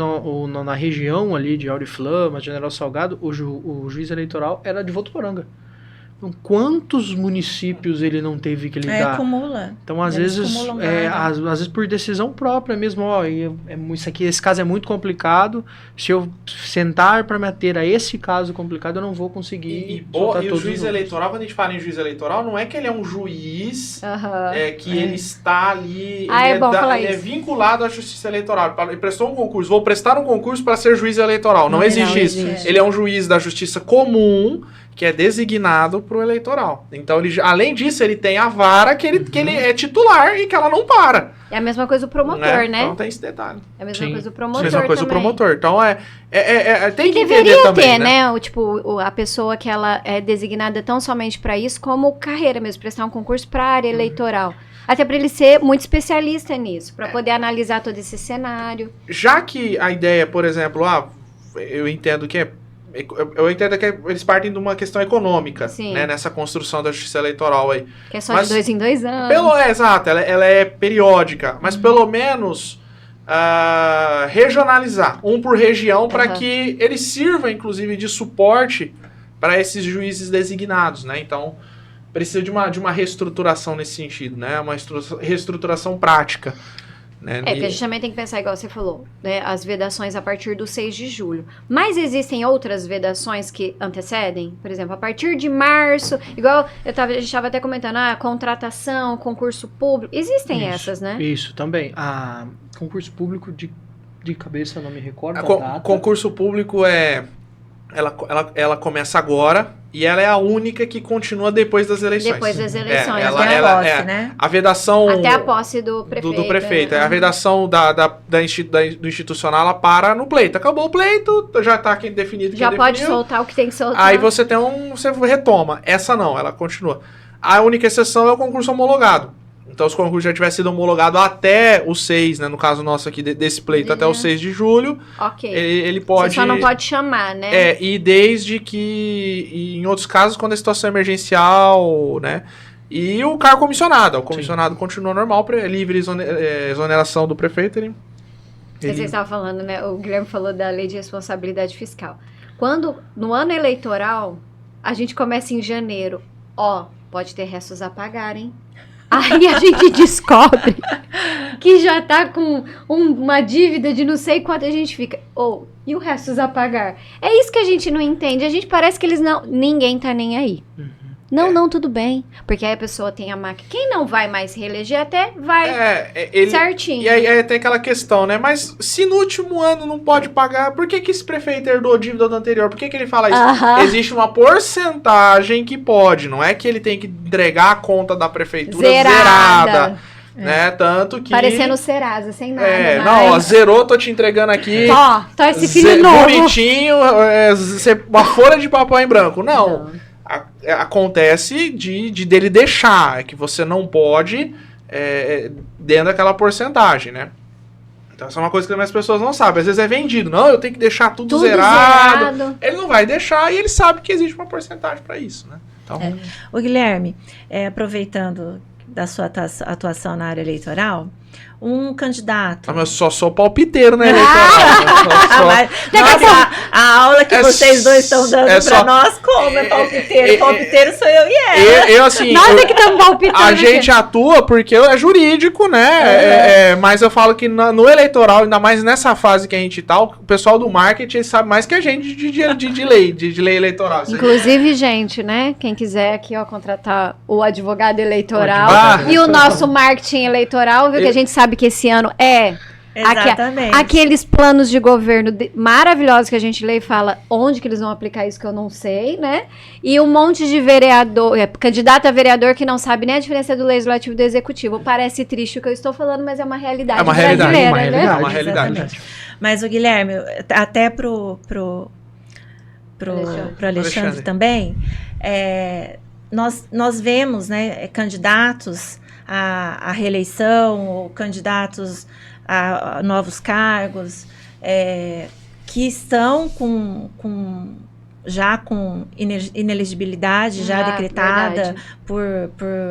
na região ali de Auriflama, General Salgado, o juiz eleitoral era de Votuporanga. Então, quantos municípios ele não teve que lidar? Acumula. Então, às vezes por decisão própria mesmo, esse caso é muito complicado, se eu sentar para me ater a esse caso complicado, eu não vou conseguir e o juiz eleitoral, quando a gente fala em juiz eleitoral, não é que ele é um juiz ele está ali, ele é vinculado à justiça eleitoral. Ele prestou um concurso, vou prestar um concurso para ser juiz eleitoral. Não existe isso. Ele é um juiz da justiça comum, que é designado para o eleitoral. Então, além disso, ele tem a vara que ele é titular e que ela não para. É a mesma coisa o promotor, né? Então tem esse detalhe. É a mesma coisa o promotor mesma coisa também. O promotor. Então, tem que deveria entender também, ter, né? A pessoa que ela é designada tão somente para isso, como carreira mesmo, prestar um concurso para a área eleitoral. Até para ele ser muito especialista nisso, para poder analisar todo esse cenário. Já que a ideia, por exemplo, eu entendo que eles partem de uma questão econômica, né, nessa construção da justiça eleitoral aí. Que é só de 2 em 2 anos. Exato, ela é periódica, mas pelo menos regionalizar, um por região, para que ele sirva, inclusive, de suporte para esses juízes designados, né? Então, precisa de uma reestruturação nesse sentido, né? Uma reestruturação prática. Né? Porque a gente também tem que pensar, igual você falou, né? As vedações a partir do 6 de julho. Mas existem outras vedações que antecedem? Por exemplo, a partir de março, igual a gente estava até comentando, contratação, concurso público. Existem essas, né? Isso, também. Concurso público, de cabeça, não me recordo a data. Concurso público ela começa agora e ela é a única que continua depois das eleições. Depois das eleições, né? A vedação... Até a posse do prefeito. Do prefeito. A vedação do institucional, ela para no pleito. Acabou o pleito, já está definido quem já pode definiu. soltar o que tem que soltar. Aí você retoma. Essa não, ela continua. A única exceção é o concurso homologado. Então, se o concurso já tivesse sido homologado até o 6, né? No caso nosso aqui, desse pleito, até o 6 de julho. Ok. Ele pode... Você só não pode chamar, né? E desde que... E em outros casos, quando a situação é emergencial, né? E o cargo comissionado. O comissionado continua normal, livre exoneração do prefeito. Você estava falando, né? O Guilherme falou da lei de responsabilidade fiscal. Quando, no ano eleitoral, a gente começa em janeiro. Pode ter restos a pagar, hein? Aí a gente descobre que já tá com uma dívida de não sei quanto, a gente fica, e o resto a pagar? É isso que a gente não entende, a gente parece que ninguém tá nem aí. Não, tudo bem, porque aí a pessoa tem a máquina, quem não vai mais se reeleger até vai certinho. E aí tem aquela questão, né, mas se no último ano não pode pagar, por que esse prefeito herdou a dívida do anterior? Por que ele fala isso? Existe uma porcentagem que pode, não é que ele tem que entregar a conta da prefeitura zerada. Né? Tanto que... Parecendo o Serasa, sem nada. Zerou, tô te entregando aqui. Esse filho novo. Bonitinho, uma folha de papel em branco. Não. Acontece dele deixar, que você não pode dentro daquela porcentagem, né? Então, essa é uma coisa que as pessoas não sabem. Às vezes é vendido. Não, eu tenho que deixar tudo zerado. Ele não vai deixar e ele sabe que existe uma porcentagem para isso, né? Então... Ô, Guilherme, aproveitando da sua atuação na área eleitoral, um candidato... Mas eu só sou palpiteiro na eleitoral. A aula que vocês dois estão dando pra nós, como é palpiteiro? Palpiteiro sou eu e ela. Assim, nós que estamos palpitando. A gente atua porque é jurídico, né? Mas eu falo que no eleitoral, ainda mais nessa fase que a gente tá, o pessoal do marketing sabe mais que a gente de lei eleitoral. Inclusive, gente, né? Quem quiser aqui, contratar o advogado eleitoral e o nosso marketing eleitoral, viu? Que a gente sabe que esse ano Exatamente. Aqueles planos de governo maravilhosos que a gente lê e fala onde que eles vão aplicar isso que eu não sei, né? E um monte de vereador, candidato a vereador que não sabe nem a diferença do legislativo e do executivo. Parece triste o que eu estou falando, mas é uma realidade brasileira, né? É uma realidade. Exatamente. Mas o Guilherme, até pro Alexandre também, nós vemos, né, candidatos à reeleição ou candidatos a novos cargos que estão já com inelegibilidade já decretada por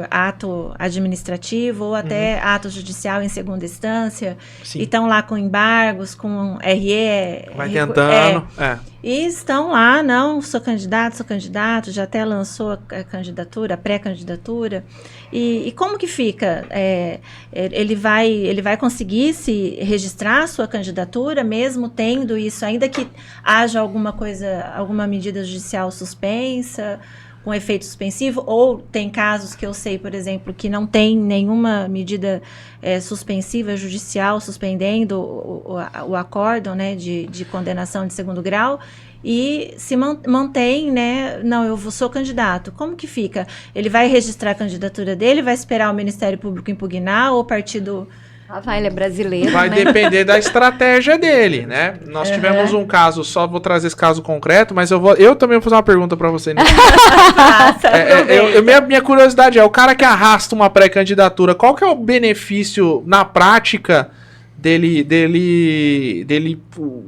ato administrativo ou até ato judicial em segunda instância. Sim. E estão lá com embargos, com RE. Vai tentando. E estão lá, não, sou candidato, já até lançou a candidatura, a pré-candidatura. E como que fica? Ele vai conseguir se registrar a sua candidatura, mesmo tendo isso, ainda que haja alguma medida judicial suspensa, com efeito suspensivo, ou tem casos que eu sei, por exemplo, que não tem nenhuma medida suspensiva judicial suspendendo o acórdão, né, de condenação de segundo grau, e se mantém, né, não, eu sou candidato. Como que fica? Ele vai registrar a candidatura dele, vai esperar o Ministério Público impugnar, ou o partido... ele é brasileiro, vai depender da estratégia dele, né? Nós tivemos um caso, só vou trazer esse caso concreto, mas eu também vou fazer uma pergunta pra você. Minha curiosidade o cara que arrasta uma pré-candidatura, qual que é o benefício na prática dele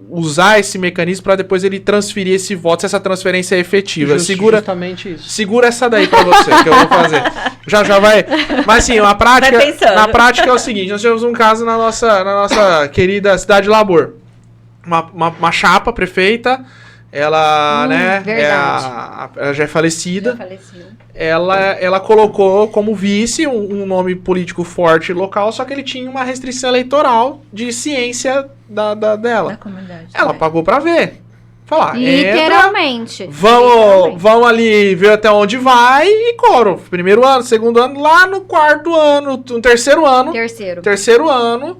usar esse mecanismo para depois ele transferir esse voto, se essa transferência é efetiva? Justamente isso. Segura essa daí pra você, que eu vou fazer. Já vai. Mas assim, na prática é o seguinte: nós tivemos um caso na nossa querida cidade de Labor. Uma chapa prefeita, ela, né, ela já é falecida. Ela colocou como vice um nome político forte local, só que ele tinha uma restrição eleitoral de ciência dela. Da comunidade. Ela pagou pra ver. Falar, literalmente. Vamos ali ver até onde vai e coro. Primeiro ano, segundo ano, lá no quarto ano, no terceiro ano. Terceiro ano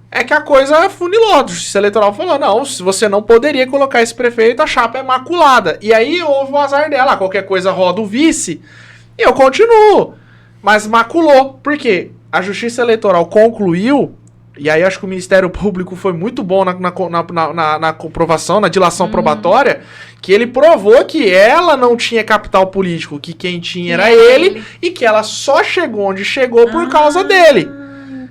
é que a coisa funilou. A Justiça Eleitoral falou, não, você não poderia colocar esse prefeito, a chapa é maculada. E aí houve o azar dela, qualquer coisa roda o vice e eu continuo. Mas maculou. Por quê? A Justiça Eleitoral concluiu, e aí acho que o Ministério Público foi muito bom na comprovação, na dilação probatória, que ele provou que ela não tinha capital político, que quem tinha era ele, e que ela só chegou onde chegou por causa dele.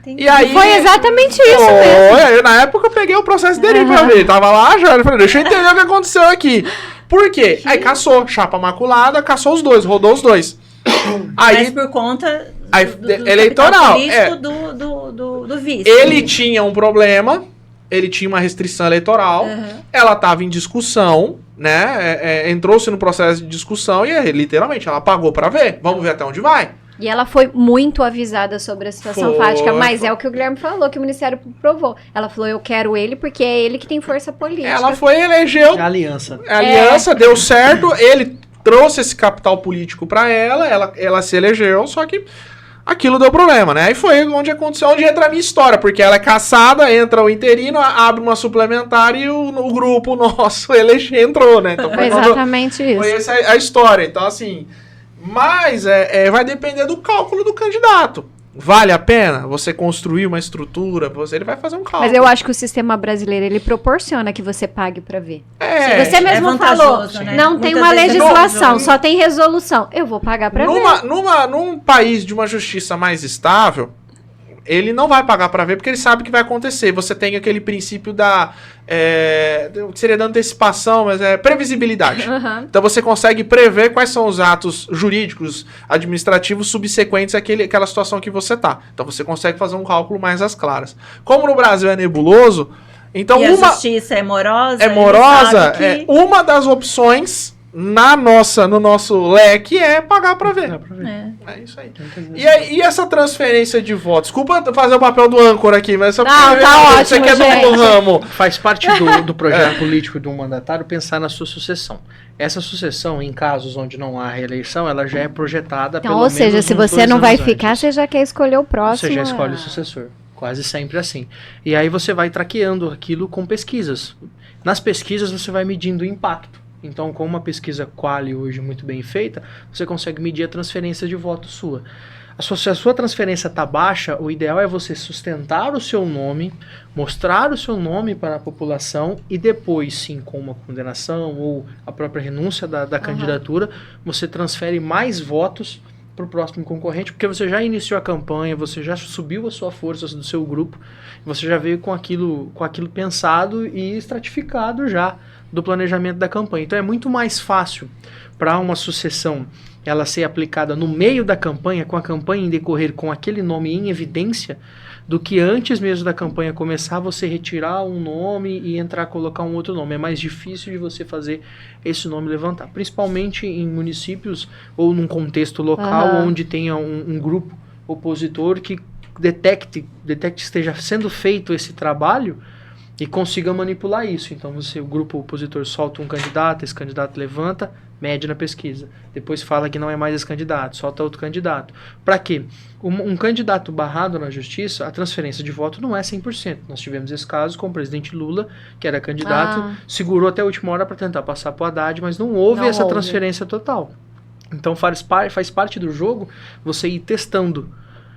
E aí, foi exatamente isso mesmo. Aí, na época eu peguei o processo dele pra ver. Tava lá já, eu falei, deixa eu entender o que aconteceu aqui. Por quê? Aí caçou, chapa maculada, caçou os dois, rodou os dois. Mas por conta do eleitoral do vice. Ele tinha um problema, ele tinha uma restrição eleitoral, ela estava em discussão, né? Entrou-se no processo de discussão e literalmente ela pagou pra ver. Vamos ver até onde vai. E ela foi muito avisada sobre a situação fática, mas é o que o Guilherme falou, que o Ministério provou. Ela falou, eu quero ele porque é ele que tem força política. Ela foi elegeu. A aliança. A aliança deu certo, ele trouxe esse capital político pra ela se elegeu, só que aquilo deu problema, né? Aí foi onde aconteceu, onde entra a minha história, porque ela é caçada, entra o interino, abre uma suplementar e o grupo nosso entrou, né? Então foi exatamente isso. Foi essa a história. Então, assim, mas vai depender do cálculo do candidato. Vale a pena você construir uma estrutura? Ele vai fazer um cálculo. Mas eu acho que o sistema brasileiro, ele proporciona que você pague pra ver. Se você mesmo falou, né? Não tem uma legislação, só tem resolução. Eu vou pagar pra ver. Num país de uma justiça mais estável, ele não vai pagar pra ver porque ele sabe o que vai acontecer. Você tem aquele princípio seria da antecipação, mas é previsibilidade. Então você consegue prever quais são os atos jurídicos, administrativos subsequentes àquela situação que você tá. Então você consegue fazer um cálculo mais às claras. Como no Brasil é nebuloso, então a justiça é morosa. Uma das opções no nosso leque é pagar pra ver. É isso aí. E essa transferência de votos? Desculpa fazer o papel do âncora aqui, mas só tá ótimo, você quer do ramo. Faz parte do projeto político do mandatário pensar na sua sucessão. Essa sucessão, em casos onde não há reeleição, ela já é projetada então, pelo menos. Ou seja, se você não vai ficar, você já quer escolher o próximo. Você já escolhe o sucessor. Quase sempre assim. E aí você vai traqueando aquilo com pesquisas. Nas pesquisas você vai medindo o impacto. Então, com uma pesquisa quali hoje muito bem feita, você consegue medir a transferência de voto sua. Se a sua transferência está baixa, o ideal é você sustentar o seu nome, mostrar o seu nome para a população e depois, sim, com uma condenação ou a própria renúncia da candidatura, você transfere mais votos para o próximo concorrente, porque você já iniciou a campanha, você já subiu a sua força do seu grupo, você já veio com aquilo pensado e estratificado já do planejamento da campanha. Então é muito mais fácil para uma sucessão ela ser aplicada no meio da campanha, com a campanha em decorrer com aquele nome em evidência, do que antes mesmo da campanha começar, você retirar um nome e entrar a colocar um outro nome. É mais difícil de você fazer esse nome levantar, principalmente em municípios ou num contexto local onde tenha um grupo opositor que detecte que esteja sendo feito esse trabalho e consiga manipular isso. Então o grupo opositor solta um candidato, esse candidato levanta, mede na pesquisa. Depois fala que não é mais esse candidato, solta outro candidato. Para quê? Um candidato barrado na justiça, a transferência de voto não é 100%. Nós tivemos esse caso com o presidente Lula, que era candidato, segurou até a última hora para tentar passar para o Haddad, mas não houve essa transferência total. Então faz parte do jogo você ir testando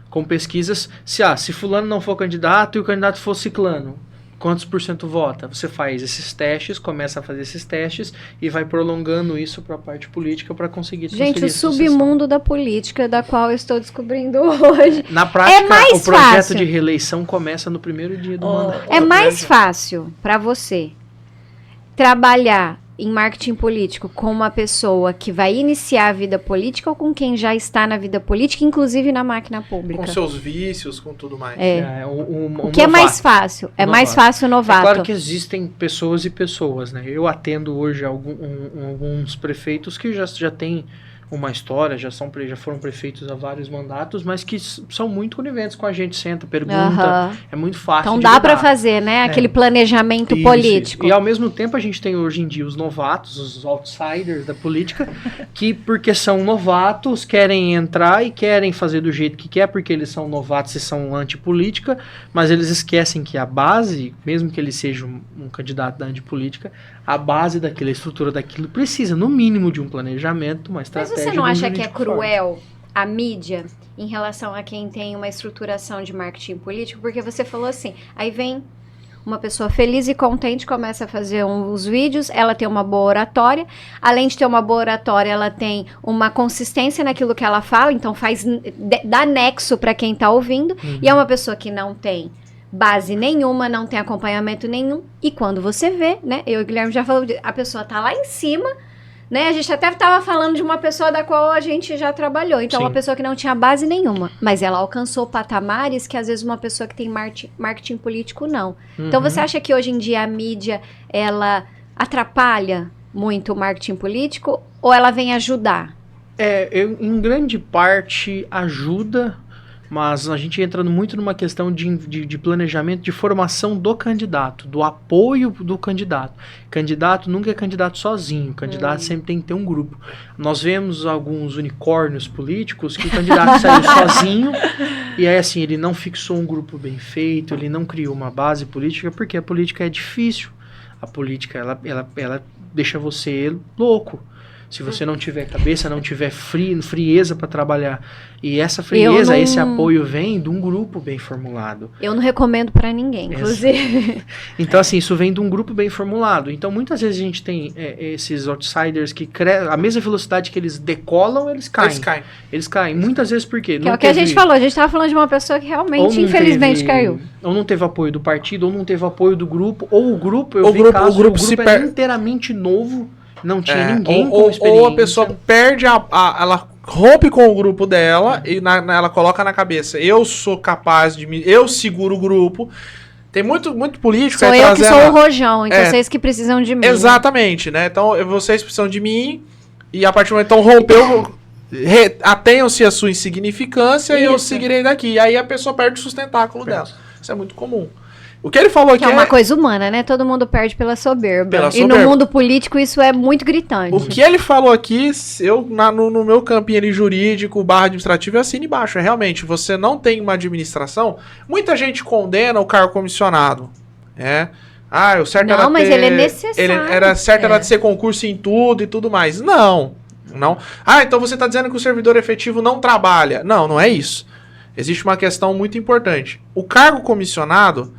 com pesquisas, se fulano não for candidato e o candidato for ciclano, quantos por cento vota? Você faz esses testes, começa a fazer esses testes e vai prolongando isso para a parte política para conseguir transferir. Gente, o submundo da política, da qual eu estou descobrindo hoje. Na prática, o projeto de reeleição começa no primeiro dia do mandato. É mais fácil para você trabalhar em marketing político com uma pessoa que vai iniciar a vida política ou com quem já está na vida política, inclusive na máquina pública? Com seus vícios, com tudo mais. O que é mais fácil? É mais fácil o novato. É claro que existem pessoas e pessoas, né? Eu atendo hoje alguns prefeitos que já têm uma história, já foram prefeitos há vários mandatos, mas que são muito coniventes com a gente, senta, pergunta, é muito fácil. Então dá para fazer, né? Aquele planejamento político. E ao mesmo tempo a gente tem hoje em dia os novatos, os outsiders da política, que porque são novatos, querem entrar e querem fazer do jeito que quer, porque eles são novatos e são antipolítica, mas eles esquecem que a base, mesmo que ele seja um candidato da antipolítica, a base daquela estrutura daquilo precisa, no mínimo, de um planejamento, uma estratégia. Mas você não acha que é cruel a mídia em relação a quem tem uma estruturação de marketing político? Porque você falou assim, aí vem uma pessoa feliz e contente, começa a fazer os vídeos, ela tem uma boa oratória, além de ter uma boa oratória, ela tem uma consistência naquilo que ela fala, então dá nexo para quem tá ouvindo, e é uma pessoa que não tem base nenhuma, não tem acompanhamento nenhum, e quando você vê, né, eu e o Guilherme já falou, a pessoa tá lá em cima, né, a gente até estava falando de uma pessoa da qual a gente já trabalhou, então uma pessoa que não tinha base nenhuma, mas ela alcançou patamares que às vezes uma pessoa que tem marketing político não. Então você acha que hoje em dia a mídia, ela atrapalha muito o marketing político, ou ela vem ajudar? Em grande parte ajuda, mas a gente entra muito numa questão de planejamento, de formação do candidato, do apoio do candidato. Candidato nunca é candidato sozinho, candidato sempre tem que ter um grupo. Nós vemos alguns unicórnios políticos que o candidato saiu sozinho, e aí assim, ele não fixou um grupo bem feito, ele não criou uma base política, porque a política é difícil. A política, ela deixa você louco. Se você não tiver cabeça, não tiver frieza para trabalhar. E essa frieza, esse apoio vem de um grupo bem formulado. Eu não recomendo para ninguém, inclusive. Então, assim, isso vem de um grupo bem formulado. Então, muitas vezes a gente tem esses outsiders que a mesma velocidade que eles decolam, eles caem. Eles caem. Muitas vezes por quê? Que é o que a gente falou. A gente estava falando de uma pessoa que realmente, infelizmente, caiu. Ou não teve apoio do partido, ou não teve apoio do grupo, ou o grupo, o grupo é inteiramente novo. Não tinha ninguém com experiência. Ou a pessoa perde ela rompe com o grupo dela e ela coloca na cabeça, eu sou capaz eu seguro o grupo. Tem muito político... Sou eu que sou o rojão, então vocês que precisam de mim. Exatamente, né? Então vocês precisam de mim e a partir do momento então rompeu... Atenham-se a sua insignificância e eu seguirei daqui. E aí a pessoa perde o sustentáculo dela. Isso é muito comum. O que ele falou aqui Que é uma coisa humana, né? Todo mundo perde pela soberba. Pela E soberba. no mundo político isso é muito gritante. O que ele falou aqui, no meu campinho ali jurídico, / administrativo, eu assino embaixo. É realmente, você não tem uma administração. Muita gente condena o cargo comissionado. O certo Não, era mas ter, ele é necessário. Era de ser concurso em tudo e tudo mais. Não. Então você está dizendo que o servidor efetivo não trabalha. Não é isso. Existe uma questão muito importante. O cargo comissionado,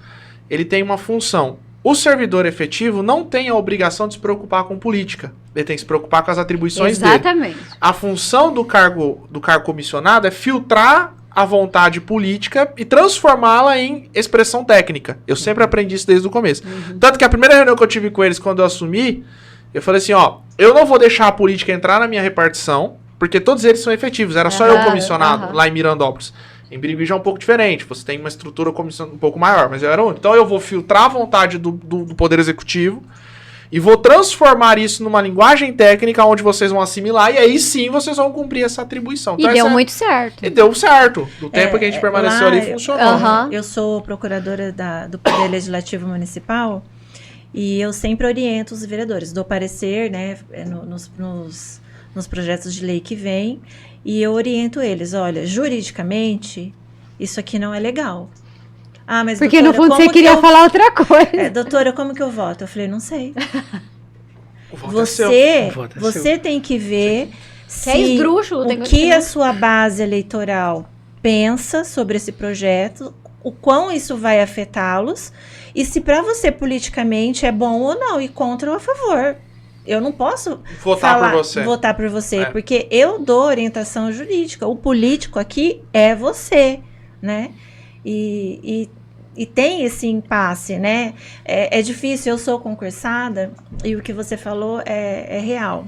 ele tem uma função. O servidor efetivo não tem a obrigação de se preocupar com política. Ele tem que se preocupar com as atribuições dele. Exatamente. A função do cargo comissionado é filtrar a vontade política e transformá-la em expressão técnica. Eu sempre aprendi isso desde o começo. Tanto que a primeira reunião que eu tive com eles quando eu assumi, eu falei assim, eu não vou deixar a política entrar na minha repartição, porque todos eles são efetivos. Era só eu comissionado lá em Mirandópolis. Em Birigui já é um pouco diferente, você tem uma estrutura um pouco maior, mas eu era único. Então eu vou filtrar a vontade do Poder Executivo e vou transformar isso numa linguagem técnica onde vocês vão assimilar e aí sim vocês vão cumprir essa atribuição. Então, E deu muito certo. E deu certo. Do tempo que a gente permaneceu ali, funcionou. Eu sou procuradora do Poder Legislativo Municipal e eu sempre oriento os vereadores, dou parecer, né, nos projetos de lei que vem. E eu oriento eles, olha, juridicamente, isso aqui não é legal. Mas porque doutora, no fundo você queria falar outra coisa. Doutora, como que eu voto? Eu falei, não sei. O voto é seu. Você tem que ver Se é esdrúxulo, tem o que a sua base eleitoral pensa sobre esse projeto, o quão isso vai afetá-los, e se para você politicamente é bom ou não, e contra ou a favor. Eu não posso votar por você, porque eu dou orientação jurídica. O político aqui é você, né? E tem esse impasse, né? É difícil, eu sou concursada e o que você falou é real.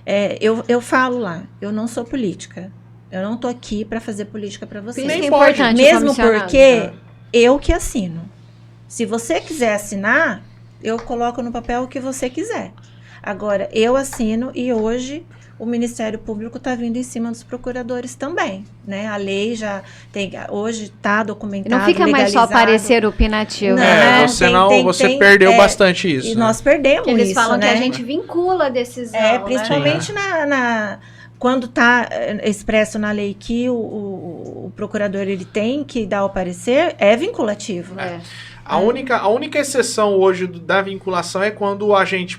Eu falo lá, eu não sou política. Eu não tô aqui para fazer política para você. Isso é importante, mesmo porque eu que assino. Se você quiser assinar, eu coloco no papel o que você quiser. Agora, eu assino e hoje o Ministério Público está vindo em cima dos procuradores também, né? A lei já tem, hoje está documentado, não fica mais só parecer opinativo, né? Você perdeu bastante isso. E nós perdemos eles isso, falam né? que a gente vincula a decisão, principalmente quando está expresso na lei que o procurador ele tem que dar o parecer, é vinculativo. A única exceção hoje da vinculação é quando o agente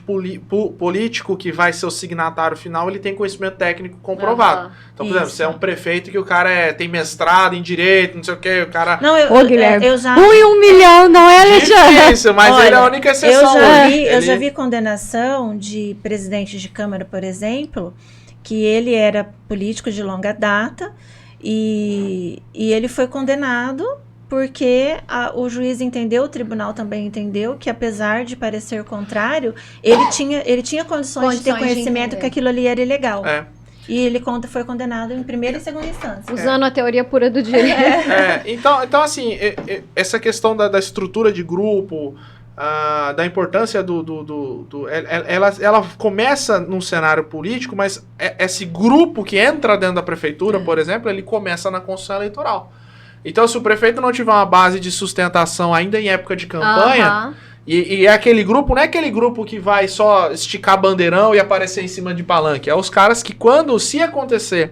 político que vai ser o signatário final, ele tem conhecimento técnico comprovado. Então, por exemplo, você é um prefeito que o cara tem mestrado em direito, não sei o que, o cara... Não, Guilherme, eu já... 1 em 1 milhão, não é, Alexandre? Isso, mas ele é a única exceção eu já vi condenação de presidente de Câmara, por exemplo, que ele era político de longa data e ele foi condenado porque o juiz entendeu, o tribunal também entendeu que, apesar de parecer contrário, ele tinha condições de ter conhecimento que aquilo ali era ilegal. E ele foi condenado em primeira e segunda instância. Usando a teoria pura do direito. Então, assim, essa questão da estrutura de grupo, da importância ela começa num cenário político, mas esse grupo que entra dentro da prefeitura, por exemplo, ele começa na Constituição Eleitoral. Então, se o prefeito não tiver uma base de sustentação ainda em época de campanha, e aquele grupo, não é aquele grupo que vai só esticar bandeirão e aparecer em cima de palanque. É os caras que se acontecer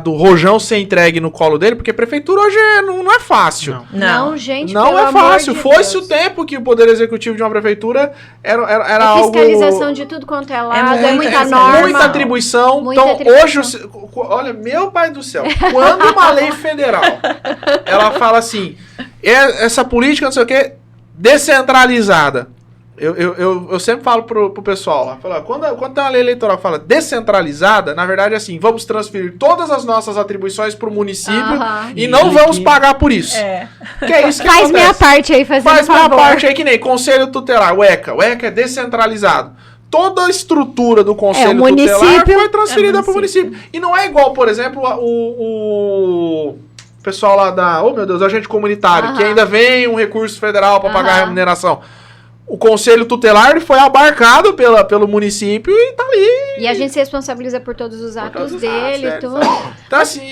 do rojão ser entregue no colo dele, porque prefeitura hoje não é fácil. Não, gente, não é fácil. Foi-se o tempo que o poder executivo de uma prefeitura era algo... Fiscalização de tudo quanto é lado, muita norma. Muita atribuição. Hoje, olha, meu pai do céu, quando uma lei federal, ela fala assim, essa política, não sei o quê, descentralizada. Eu sempre falo pro pessoal lá, quando tem uma lei eleitoral que fala descentralizada, na verdade é assim, vamos transferir todas as nossas atribuições pro município e não vamos pagar por isso. Que é isso que Faz acontece. Minha parte aí, Faz minha parte aí, que nem Conselho Tutelar, o ECA é descentralizado. Toda a estrutura do Conselho Tutelar foi transferida pro município. E não é igual, por exemplo, o pessoal lá o agente comunitário, que ainda vem um recurso federal para pagar a remuneração. o conselho tutelar ele foi abarcado pelo município e tá ali. E a gente se responsabiliza por todos os atos dele e tudo. Então, assim,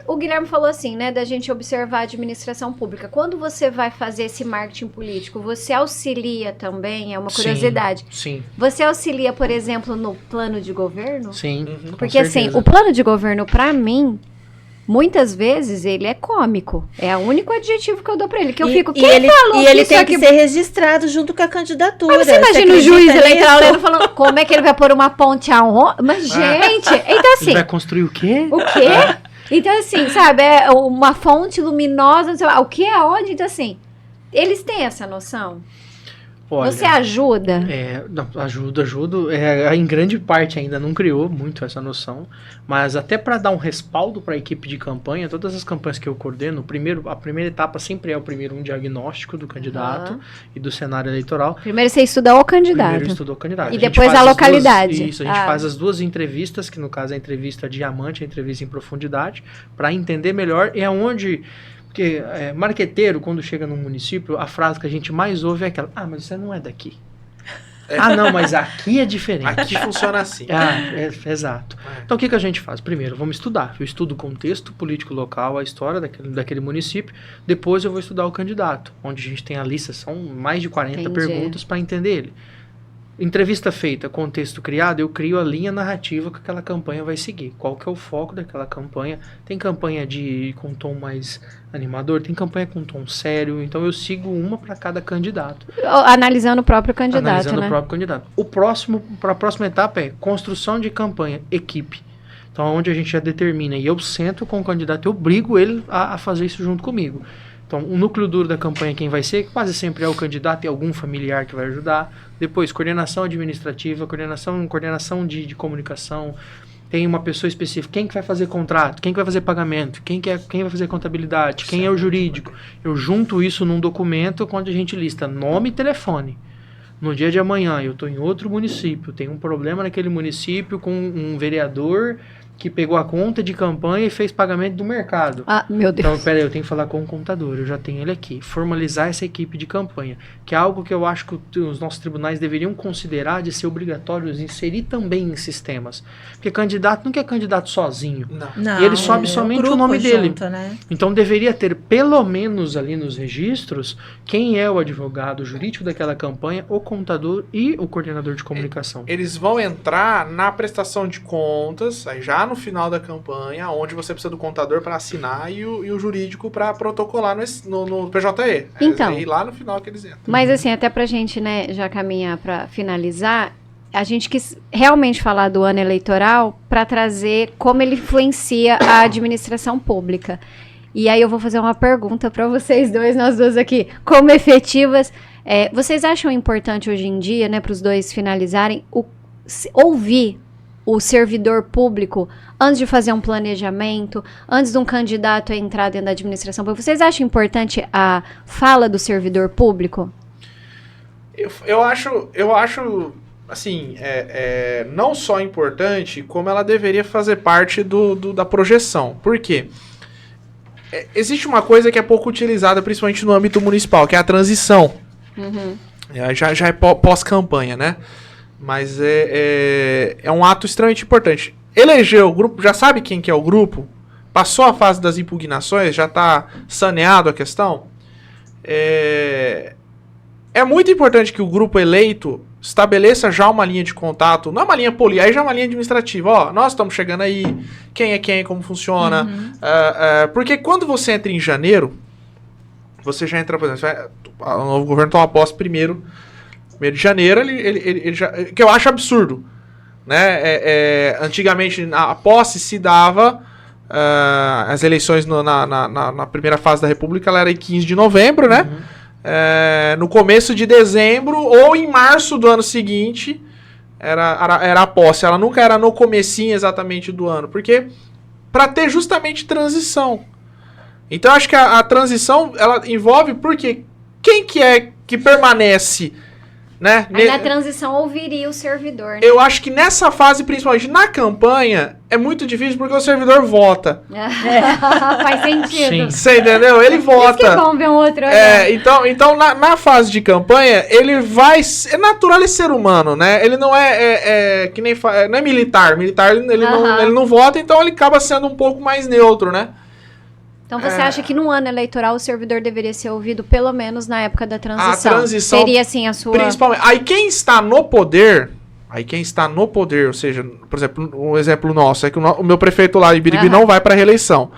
O Guilherme falou assim, né, da gente observar a administração pública. Quando você vai fazer esse marketing político, você auxilia também, é uma curiosidade. Sim. Você auxilia, por exemplo, no plano de governo? Sim. Porque assim, o plano de governo, pra mim, muitas vezes ele é cômico. É o único adjetivo que eu dou pra ele. Que eu fico, ele isso tem aqui... que ser registrado junto com a candidatura. Mas você imagina o juiz eleitoral nisso? lendo falando, como é que ele vai pôr uma ponte aonde? Mas, gente, então assim... Ele vai construir o quê? O quê? Então, assim, sabe, é uma fonte luminosa, não sei lá, o que é onde? Então, assim, eles têm essa noção? Olha, Você ajuda? Ajudo. Em grande parte ainda não criou muito essa noção, mas até para dar um respaldo para a equipe de campanha, todas as campanhas que eu coordeno, a primeira etapa sempre é um diagnóstico do candidato e do cenário eleitoral. Primeiro você estuda o candidato. Primeiro estuda o candidato. E depois a localidade. A gente faz as duas entrevistas, que no caso é a entrevista diamante, a entrevista em profundidade, para entender melhor e aonde... Porque marqueteiro, quando chega num município, a frase que a gente mais ouve é aquela, mas você não é daqui. Não, mas aqui é diferente. Aqui funciona assim. Exato. Então o que a gente faz? Primeiro, vamos estudar. Eu estudo o contexto político local, a história daquele município. Depois eu vou estudar o candidato, onde a gente tem a lista, são mais de 40 perguntas para entender ele. Entrevista feita, contexto criado, eu crio a linha narrativa que aquela campanha vai seguir. Qual que é o foco daquela campanha? Tem campanha com tom mais animador, tem campanha com tom sério, então eu sigo uma para cada candidato. Analisando o próprio candidato, Analisando né? o próprio candidato. A próxima etapa é construção de campanha, equipe. Então, onde a gente já determina, e eu sento com o candidato, eu obrigo ele a fazer isso junto comigo. Então, o núcleo duro da campanha, quem vai ser, quase sempre é o candidato e algum familiar que vai ajudar. Depois, coordenação administrativa, coordenação de comunicação. Tem uma pessoa específica. Quem que vai fazer contrato? Quem que vai fazer pagamento? Quem vai fazer contabilidade? Quem é o jurídico? Eu junto isso num documento onde a gente lista nome e telefone. No dia de amanhã, eu estou em outro município, tem um problema naquele município com um vereador que pegou a conta de campanha e fez pagamento do mercado. Meu Deus. Então, peraí, eu tenho que falar com o contador, eu já tenho ele aqui. Formalizar essa equipe de campanha, que é algo que eu acho que os nossos tribunais deveriam considerar de ser obrigatórios, inserir também em sistemas. Porque candidato não quer candidato sozinho. Não, e ele sobe somente o nome dele. Junto, né? Então, deveria ter, pelo menos ali nos registros, quem é o advogado jurídico daquela campanha, o contador e o coordenador de comunicação. Eles vão entrar na prestação de contas, aí já no final da campanha, onde você precisa do contador para assinar e o jurídico para protocolar no PJE. Então, aí lá no final que eles entram. Mas assim, até pra gente, né, já caminhar para finalizar, a gente quis realmente falar do ano eleitoral para trazer como ele influencia a administração pública. E aí eu vou fazer uma pergunta para vocês dois, nós duas aqui, como efetivas. Vocês acham importante hoje em dia, né, para os dois finalizarem, ouvir o servidor público antes de fazer um planejamento, antes de um candidato a entrar dentro da administração pública? Vocês acham importante a fala do servidor público? Eu acho assim, não só importante, como ela deveria fazer parte da projeção. Por quê? Existe uma coisa que é pouco utilizada, principalmente no âmbito municipal, que é a transição. Uhum. Já é pós-campanha, né? Mas é um ato extremamente importante. Elegeu o grupo, já sabe quem que é o grupo? Passou a fase das impugnações, já está saneado a questão? É muito importante que o grupo eleito estabeleça já uma linha de contato, não é uma linha política, aí já é uma linha administrativa. Ó, nós estamos chegando aí, quem é quem, como funciona. Uhum. Porque quando você entra em janeiro, você já entra, por exemplo, o novo governo toma posse primeiro de janeiro, ele já, que eu acho absurdo, né? Antigamente a posse se dava, as eleições na primeira fase da República, ela era em 15 de novembro, né? Uhum. No começo de dezembro ou em março do ano seguinte era a posse. Ela nunca era no comecinho exatamente do ano, porque para ter justamente transição. Então eu acho que a transição ela envolve porque quem que é que permanece né? Aí na transição ouviria o servidor, né? Eu acho que nessa fase, principalmente na campanha, é muito difícil porque o servidor vota. Faz sentido. Sim. Você entendeu? Ele vota. Isso que é bom ver um outro olhar. Então na fase de campanha, ele vai... É natural ele ser humano, né? Ele não que nem... Não é militar. Militar, ele não vota, então ele acaba sendo um pouco mais neutro, né? Então você acha que no ano eleitoral o servidor deveria ser ouvido pelo menos na época da transição? A transição... Seria assim a sua... Principalmente... Aí quem está no poder, ou seja, por exemplo, um exemplo nosso, é que o meu prefeito lá em Birigui não vai para reeleição.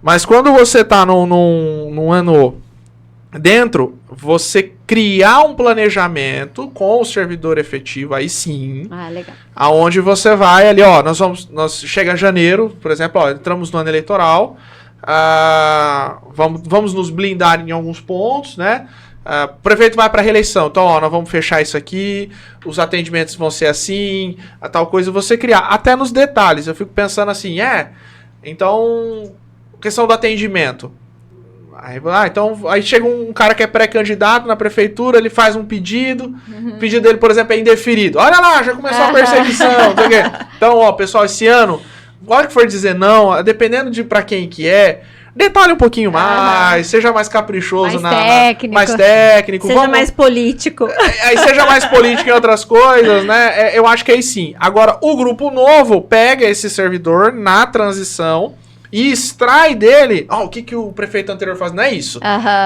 Mas quando você está num ano dentro, você criar um planejamento com o servidor efetivo, aí sim, legal. aonde você vai ali, nós chega janeiro, por exemplo, entramos no ano eleitoral, vamos nos blindar em alguns pontos, né? O prefeito vai para reeleição, então nós vamos fechar isso aqui, os atendimentos vão ser assim, a tal coisa, você criar, até nos detalhes. Eu fico pensando assim, então, questão do atendimento. Aí chega um cara que é pré-candidato na prefeitura, ele faz um pedido, o pedido dele, por exemplo, é indeferido. Olha lá, já começou a perseguição, não sei o quê. Então, pessoal, esse ano, na hora que for dizer não, dependendo de pra quem que é, detalhe um pouquinho mais, seja mais caprichoso, mais técnico. Seja mais político. Aí seja mais político em outras coisas, né? Eu acho que aí sim. Agora, o grupo novo pega esse servidor na transição e extrai dele... o que o prefeito anterior faz? Não é isso.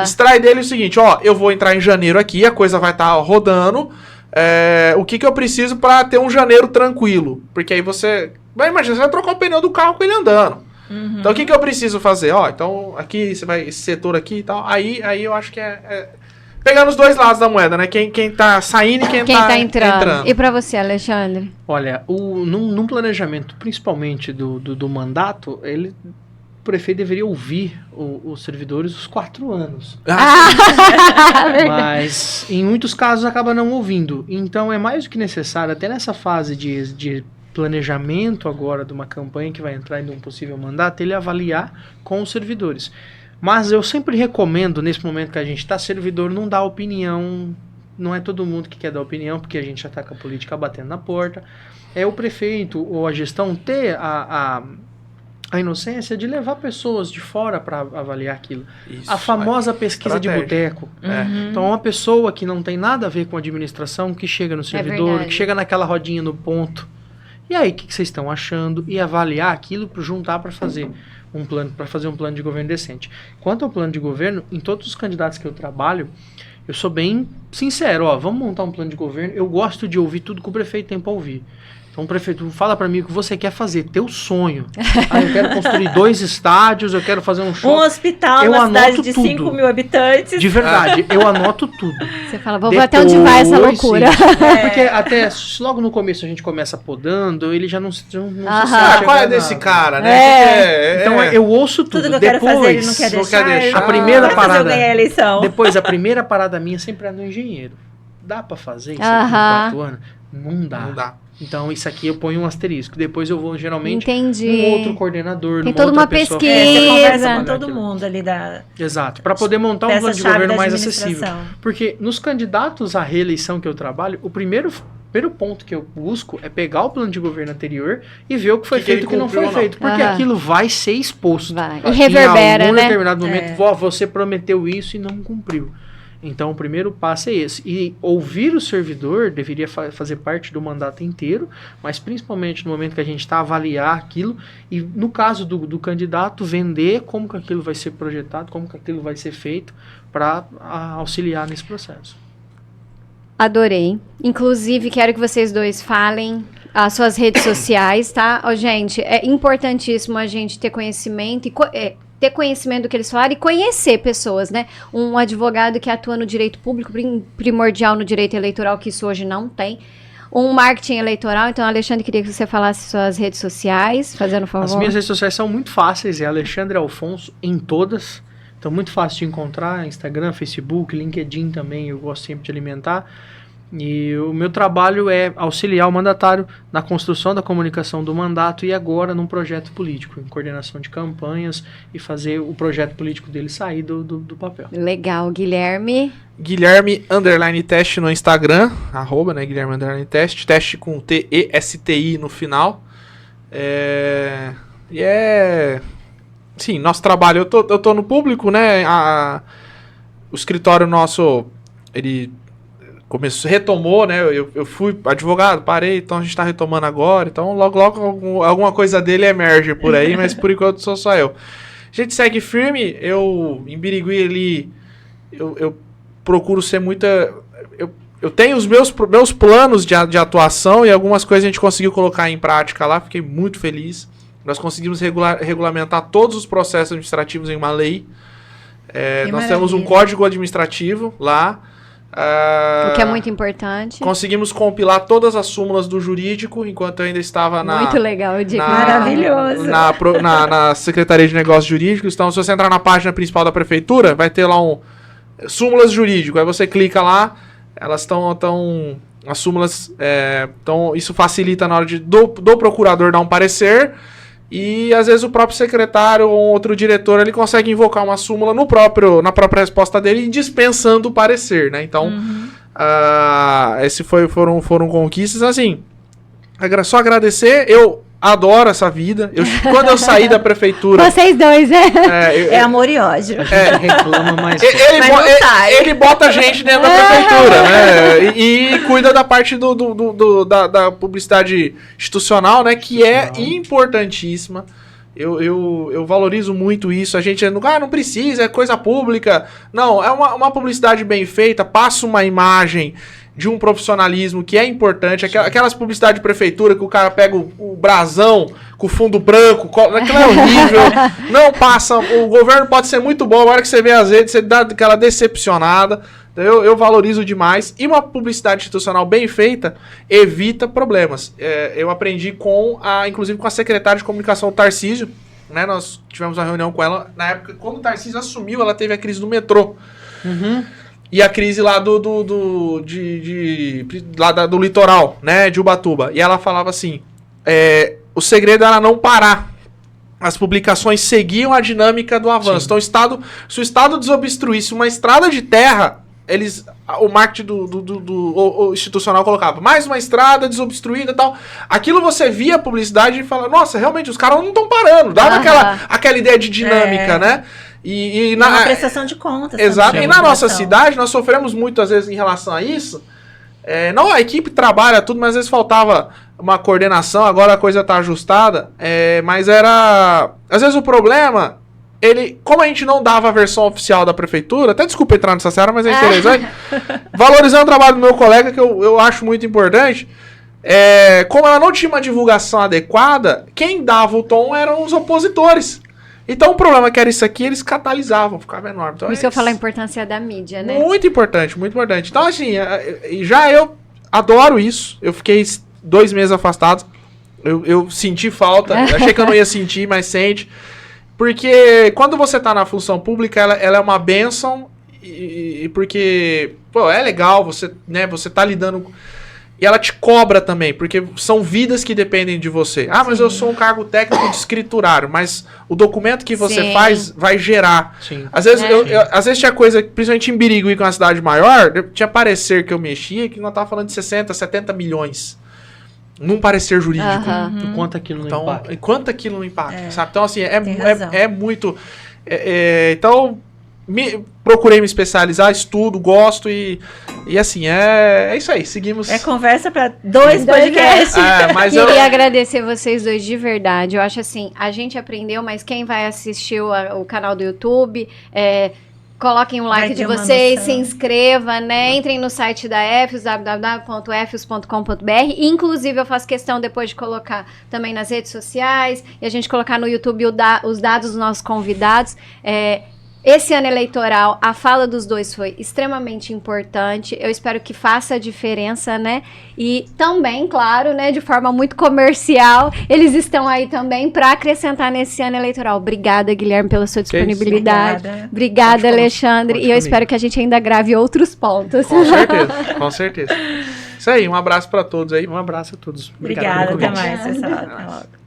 Extrai dele o seguinte, eu vou entrar em janeiro aqui, a coisa vai estar rodando. O que eu preciso para ter um janeiro tranquilo? Porque aí você... Imagina, você vai trocar o pneu do carro com ele andando. Então, o que eu preciso fazer? Então, aqui, você vai... Esse setor aqui e tal. Aí eu acho que pegando os dois lados da moeda, né? Quem tá saindo e quem tá entrando. E pra você, Alexandre? Olha, num planejamento, principalmente do mandato, o prefeito deveria ouvir os servidores os 4 anos. Mas, em muitos casos, acaba não ouvindo. Então, é mais do que necessário, até nessa fase de planejamento agora de uma campanha que vai entrar em um possível mandato, ele avaliar com os servidores. Mas eu sempre recomendo, nesse momento que a gente está, servidor não dá opinião, não é todo mundo que quer dar opinião, porque a gente já está com a política batendo na porta. É o prefeito ou a gestão ter a inocência de levar pessoas de fora para avaliar aquilo. A famosa pesquisa de boteco. Então, uma pessoa que não tem nada a ver com a administração, que chega no servidor, que chega naquela rodinha no ponto. E aí, o que vocês estão achando? E avaliar aquilo para juntar para fazer um plano de governo decente. Quanto ao plano de governo, em todos os candidatos que eu trabalho, eu sou bem sincero, vamos montar um plano de governo, eu gosto de ouvir tudo que o prefeito tem para ouvir. Então, o prefeito fala para mim o que você quer fazer, teu sonho. Eu quero construir 2 estádios, eu quero fazer um show. Um hospital na cidade de 5 mil habitantes. De verdade, eu anoto tudo. Você fala, vou ver até onde vai essa loucura. Porque até logo no começo a gente começa podando, ele já não se qual é desse cara, né? Então eu ouço tudo. Tudo que eu quero fazer, ele não quer deixar. A primeira parada. Eu ganhei a eleição. Depois, a primeira parada minha sempre é no engenheiro. Dá pra fazer isso aqui em 4 anos? Não dá. Então, isso aqui eu ponho um asterisco. Depois eu vou, geralmente, um outro coordenador, tem toda uma pesquisa. Você conversa com todo mundo ali da... Exato, para poder montar um plano de governo mais acessível. Porque nos candidatos à reeleição que eu trabalho, o primeiro ponto que eu busco é pegar o plano de governo anterior e ver o que foi feito e o que não foi feito. Porque aquilo vai ser exposto. E reverbera, em algum determinado momento, você prometeu isso e não cumpriu. Então, o primeiro passo é esse. E ouvir o servidor deveria fazer parte do mandato inteiro, mas principalmente no momento que a gente está a avaliar aquilo e, no caso do candidato, vender como que aquilo vai ser projetado, como que aquilo vai ser feito para auxiliar nesse processo. Adorei. Inclusive, quero que vocês dois falem as suas redes sociais, tá? Gente, é importantíssimo a gente ter conhecimento e ter conhecimento do que eles falaram e conhecer pessoas, né? Um advogado que atua no direito público, primordial no direito eleitoral, que isso hoje não tem. Um marketing eleitoral. Então, Alexandre, queria que você falasse suas redes sociais, fazendo um favor. As minhas redes sociais são muito fáceis, é Alexandre Alfonso em todas. Então, muito fácil de encontrar, Instagram, Facebook, LinkedIn também, eu gosto sempre de alimentar. E o meu trabalho é auxiliar o mandatário na construção da comunicação do mandato e agora num projeto político, em coordenação de campanhas e fazer o projeto político dele sair do papel. Legal, Guilherme. Guilherme _teste no Instagram, @ né, Guilherme _teste, teste com TESTI no final. Sim, nosso trabalho, eu tô no público, né, o escritório nosso, ele retomou, né, eu fui advogado, parei, então a gente tá retomando agora, então logo alguma coisa dele emerge por aí, mas por enquanto sou só eu. A gente segue firme, em Birigui ali, eu procuro ser eu tenho os meus planos de atuação e algumas coisas a gente conseguiu colocar em prática lá, fiquei muito feliz. Nós conseguimos regulamentar todos os processos administrativos em uma lei. Nós temos um código administrativo lá. O que é muito importante. Conseguimos compilar todas as súmulas do jurídico, enquanto eu ainda estava muito legal, eu digo. Maravilhoso. Na Secretaria de Negócios Jurídicos. Então, se você entrar na página principal da prefeitura, vai ter lá súmulas jurídico. Aí você clica lá, elas estão as súmulas, então isso facilita na hora do procurador dar um parecer. E às vezes o próprio secretário ou outro diretor ele consegue invocar uma súmula na própria resposta dele, dispensando o parecer, né? Então, esse foram conquistas. Assim, só agradecer. Eu adoro essa vida. Quando eu saí da prefeitura... Vocês dois, é amor e ódio. Reclama mais. Ele bota a gente dentro da prefeitura, né? E cuida da parte da publicidade institucional, né? Que é importantíssima. Eu valorizo muito isso. A gente não precisa, é coisa pública. Não, é uma publicidade bem feita, passa uma imagem de um profissionalismo que é importante. Aquelas publicidades de prefeitura que o cara pega o brasão com o fundo branco, aquilo é horrível. Não passa, o governo pode ser muito bom, a hora que você vê as redes, você dá aquela decepcionada. Eu valorizo demais. E uma publicidade institucional bem feita evita problemas. Eu aprendi inclusive com a secretária de comunicação, o Tarcísio, né? Nós tivemos uma reunião com ela na época, quando o Tarcísio assumiu, ela teve a crise do metrô. E a crise lá do litoral, né, de Ubatuba. E ela falava assim, o segredo era não parar. As publicações seguiam a dinâmica do avanço. Sim. Então, se o Estado desobstruísse uma estrada de terra, o marketing do institucional colocava mais uma estrada desobstruída e tal. Aquilo você via a publicidade e falava, nossa, realmente, os caras não estão parando. Dava aquela ideia de dinâmica, né? E na prestação de contas. Exato. E na nossa cidade, nós sofremos muito, às vezes, em relação a isso. Não, a equipe trabalha tudo, mas às vezes faltava uma coordenação, agora a coisa está ajustada. Mas às vezes o problema, como a gente não dava a versão oficial da prefeitura, até desculpa entrar nessa seara, mas é interessante, valorizando o trabalho do meu colega, que eu acho muito importante, como ela não tinha uma divulgação adequada, quem dava o tom eram os opositores. Então o problema que era isso aqui, eles catalisavam, ficava enorme. Então, por isso que eu falo a importância da mídia, né? Muito importante, muito importante. Então, assim, eu adoro isso. Eu fiquei 2 meses afastado. Eu senti falta. Achei que eu não ia sentir, mas sente. Porque quando você tá na função pública, ela é uma bênção. Porque, é legal, você tá lidando... E ela te cobra também, porque são vidas que dependem de você. Mas eu sou um cargo técnico de escriturário, mas o documento que você faz vai gerar. Sim. Às vezes tinha coisa, principalmente em Birigui, que é uma cidade maior, tinha parecer que eu mexia, que nós tava falando de 60, 70 milhões. Num parecer jurídico. Quanto aquilo não impacta. Quanto aquilo não impacta, sabe? Então, assim, é muito... Então... procurei me especializar, estudo, gosto e assim, é isso aí, seguimos. Conversa para 2 podcasts. Queria agradecer vocês dois de verdade. Eu acho assim, a gente aprendeu, mas quem vai assistir o canal do YouTube, coloquem um like de vocês, se inscreva, né? Entrem no site da EFES, www.efes.com.br. Inclusive, eu faço questão depois de colocar também nas redes sociais e a gente colocar no YouTube os dados dos nossos convidados. Esse ano eleitoral, a fala dos dois foi extremamente importante. Eu espero que faça a diferença, né? E também, claro, né, de forma muito comercial, eles estão aí também para acrescentar nesse ano eleitoral. Obrigada, Guilherme, pela sua disponibilidade. Obrigada, Alexandre. E eu espero que a gente ainda grave outros pontos. Com certeza, com certeza. Isso aí, um abraço para todos aí. Um abraço a todos. Obrigada, pelo até convite. mais, pessoal. Até logo.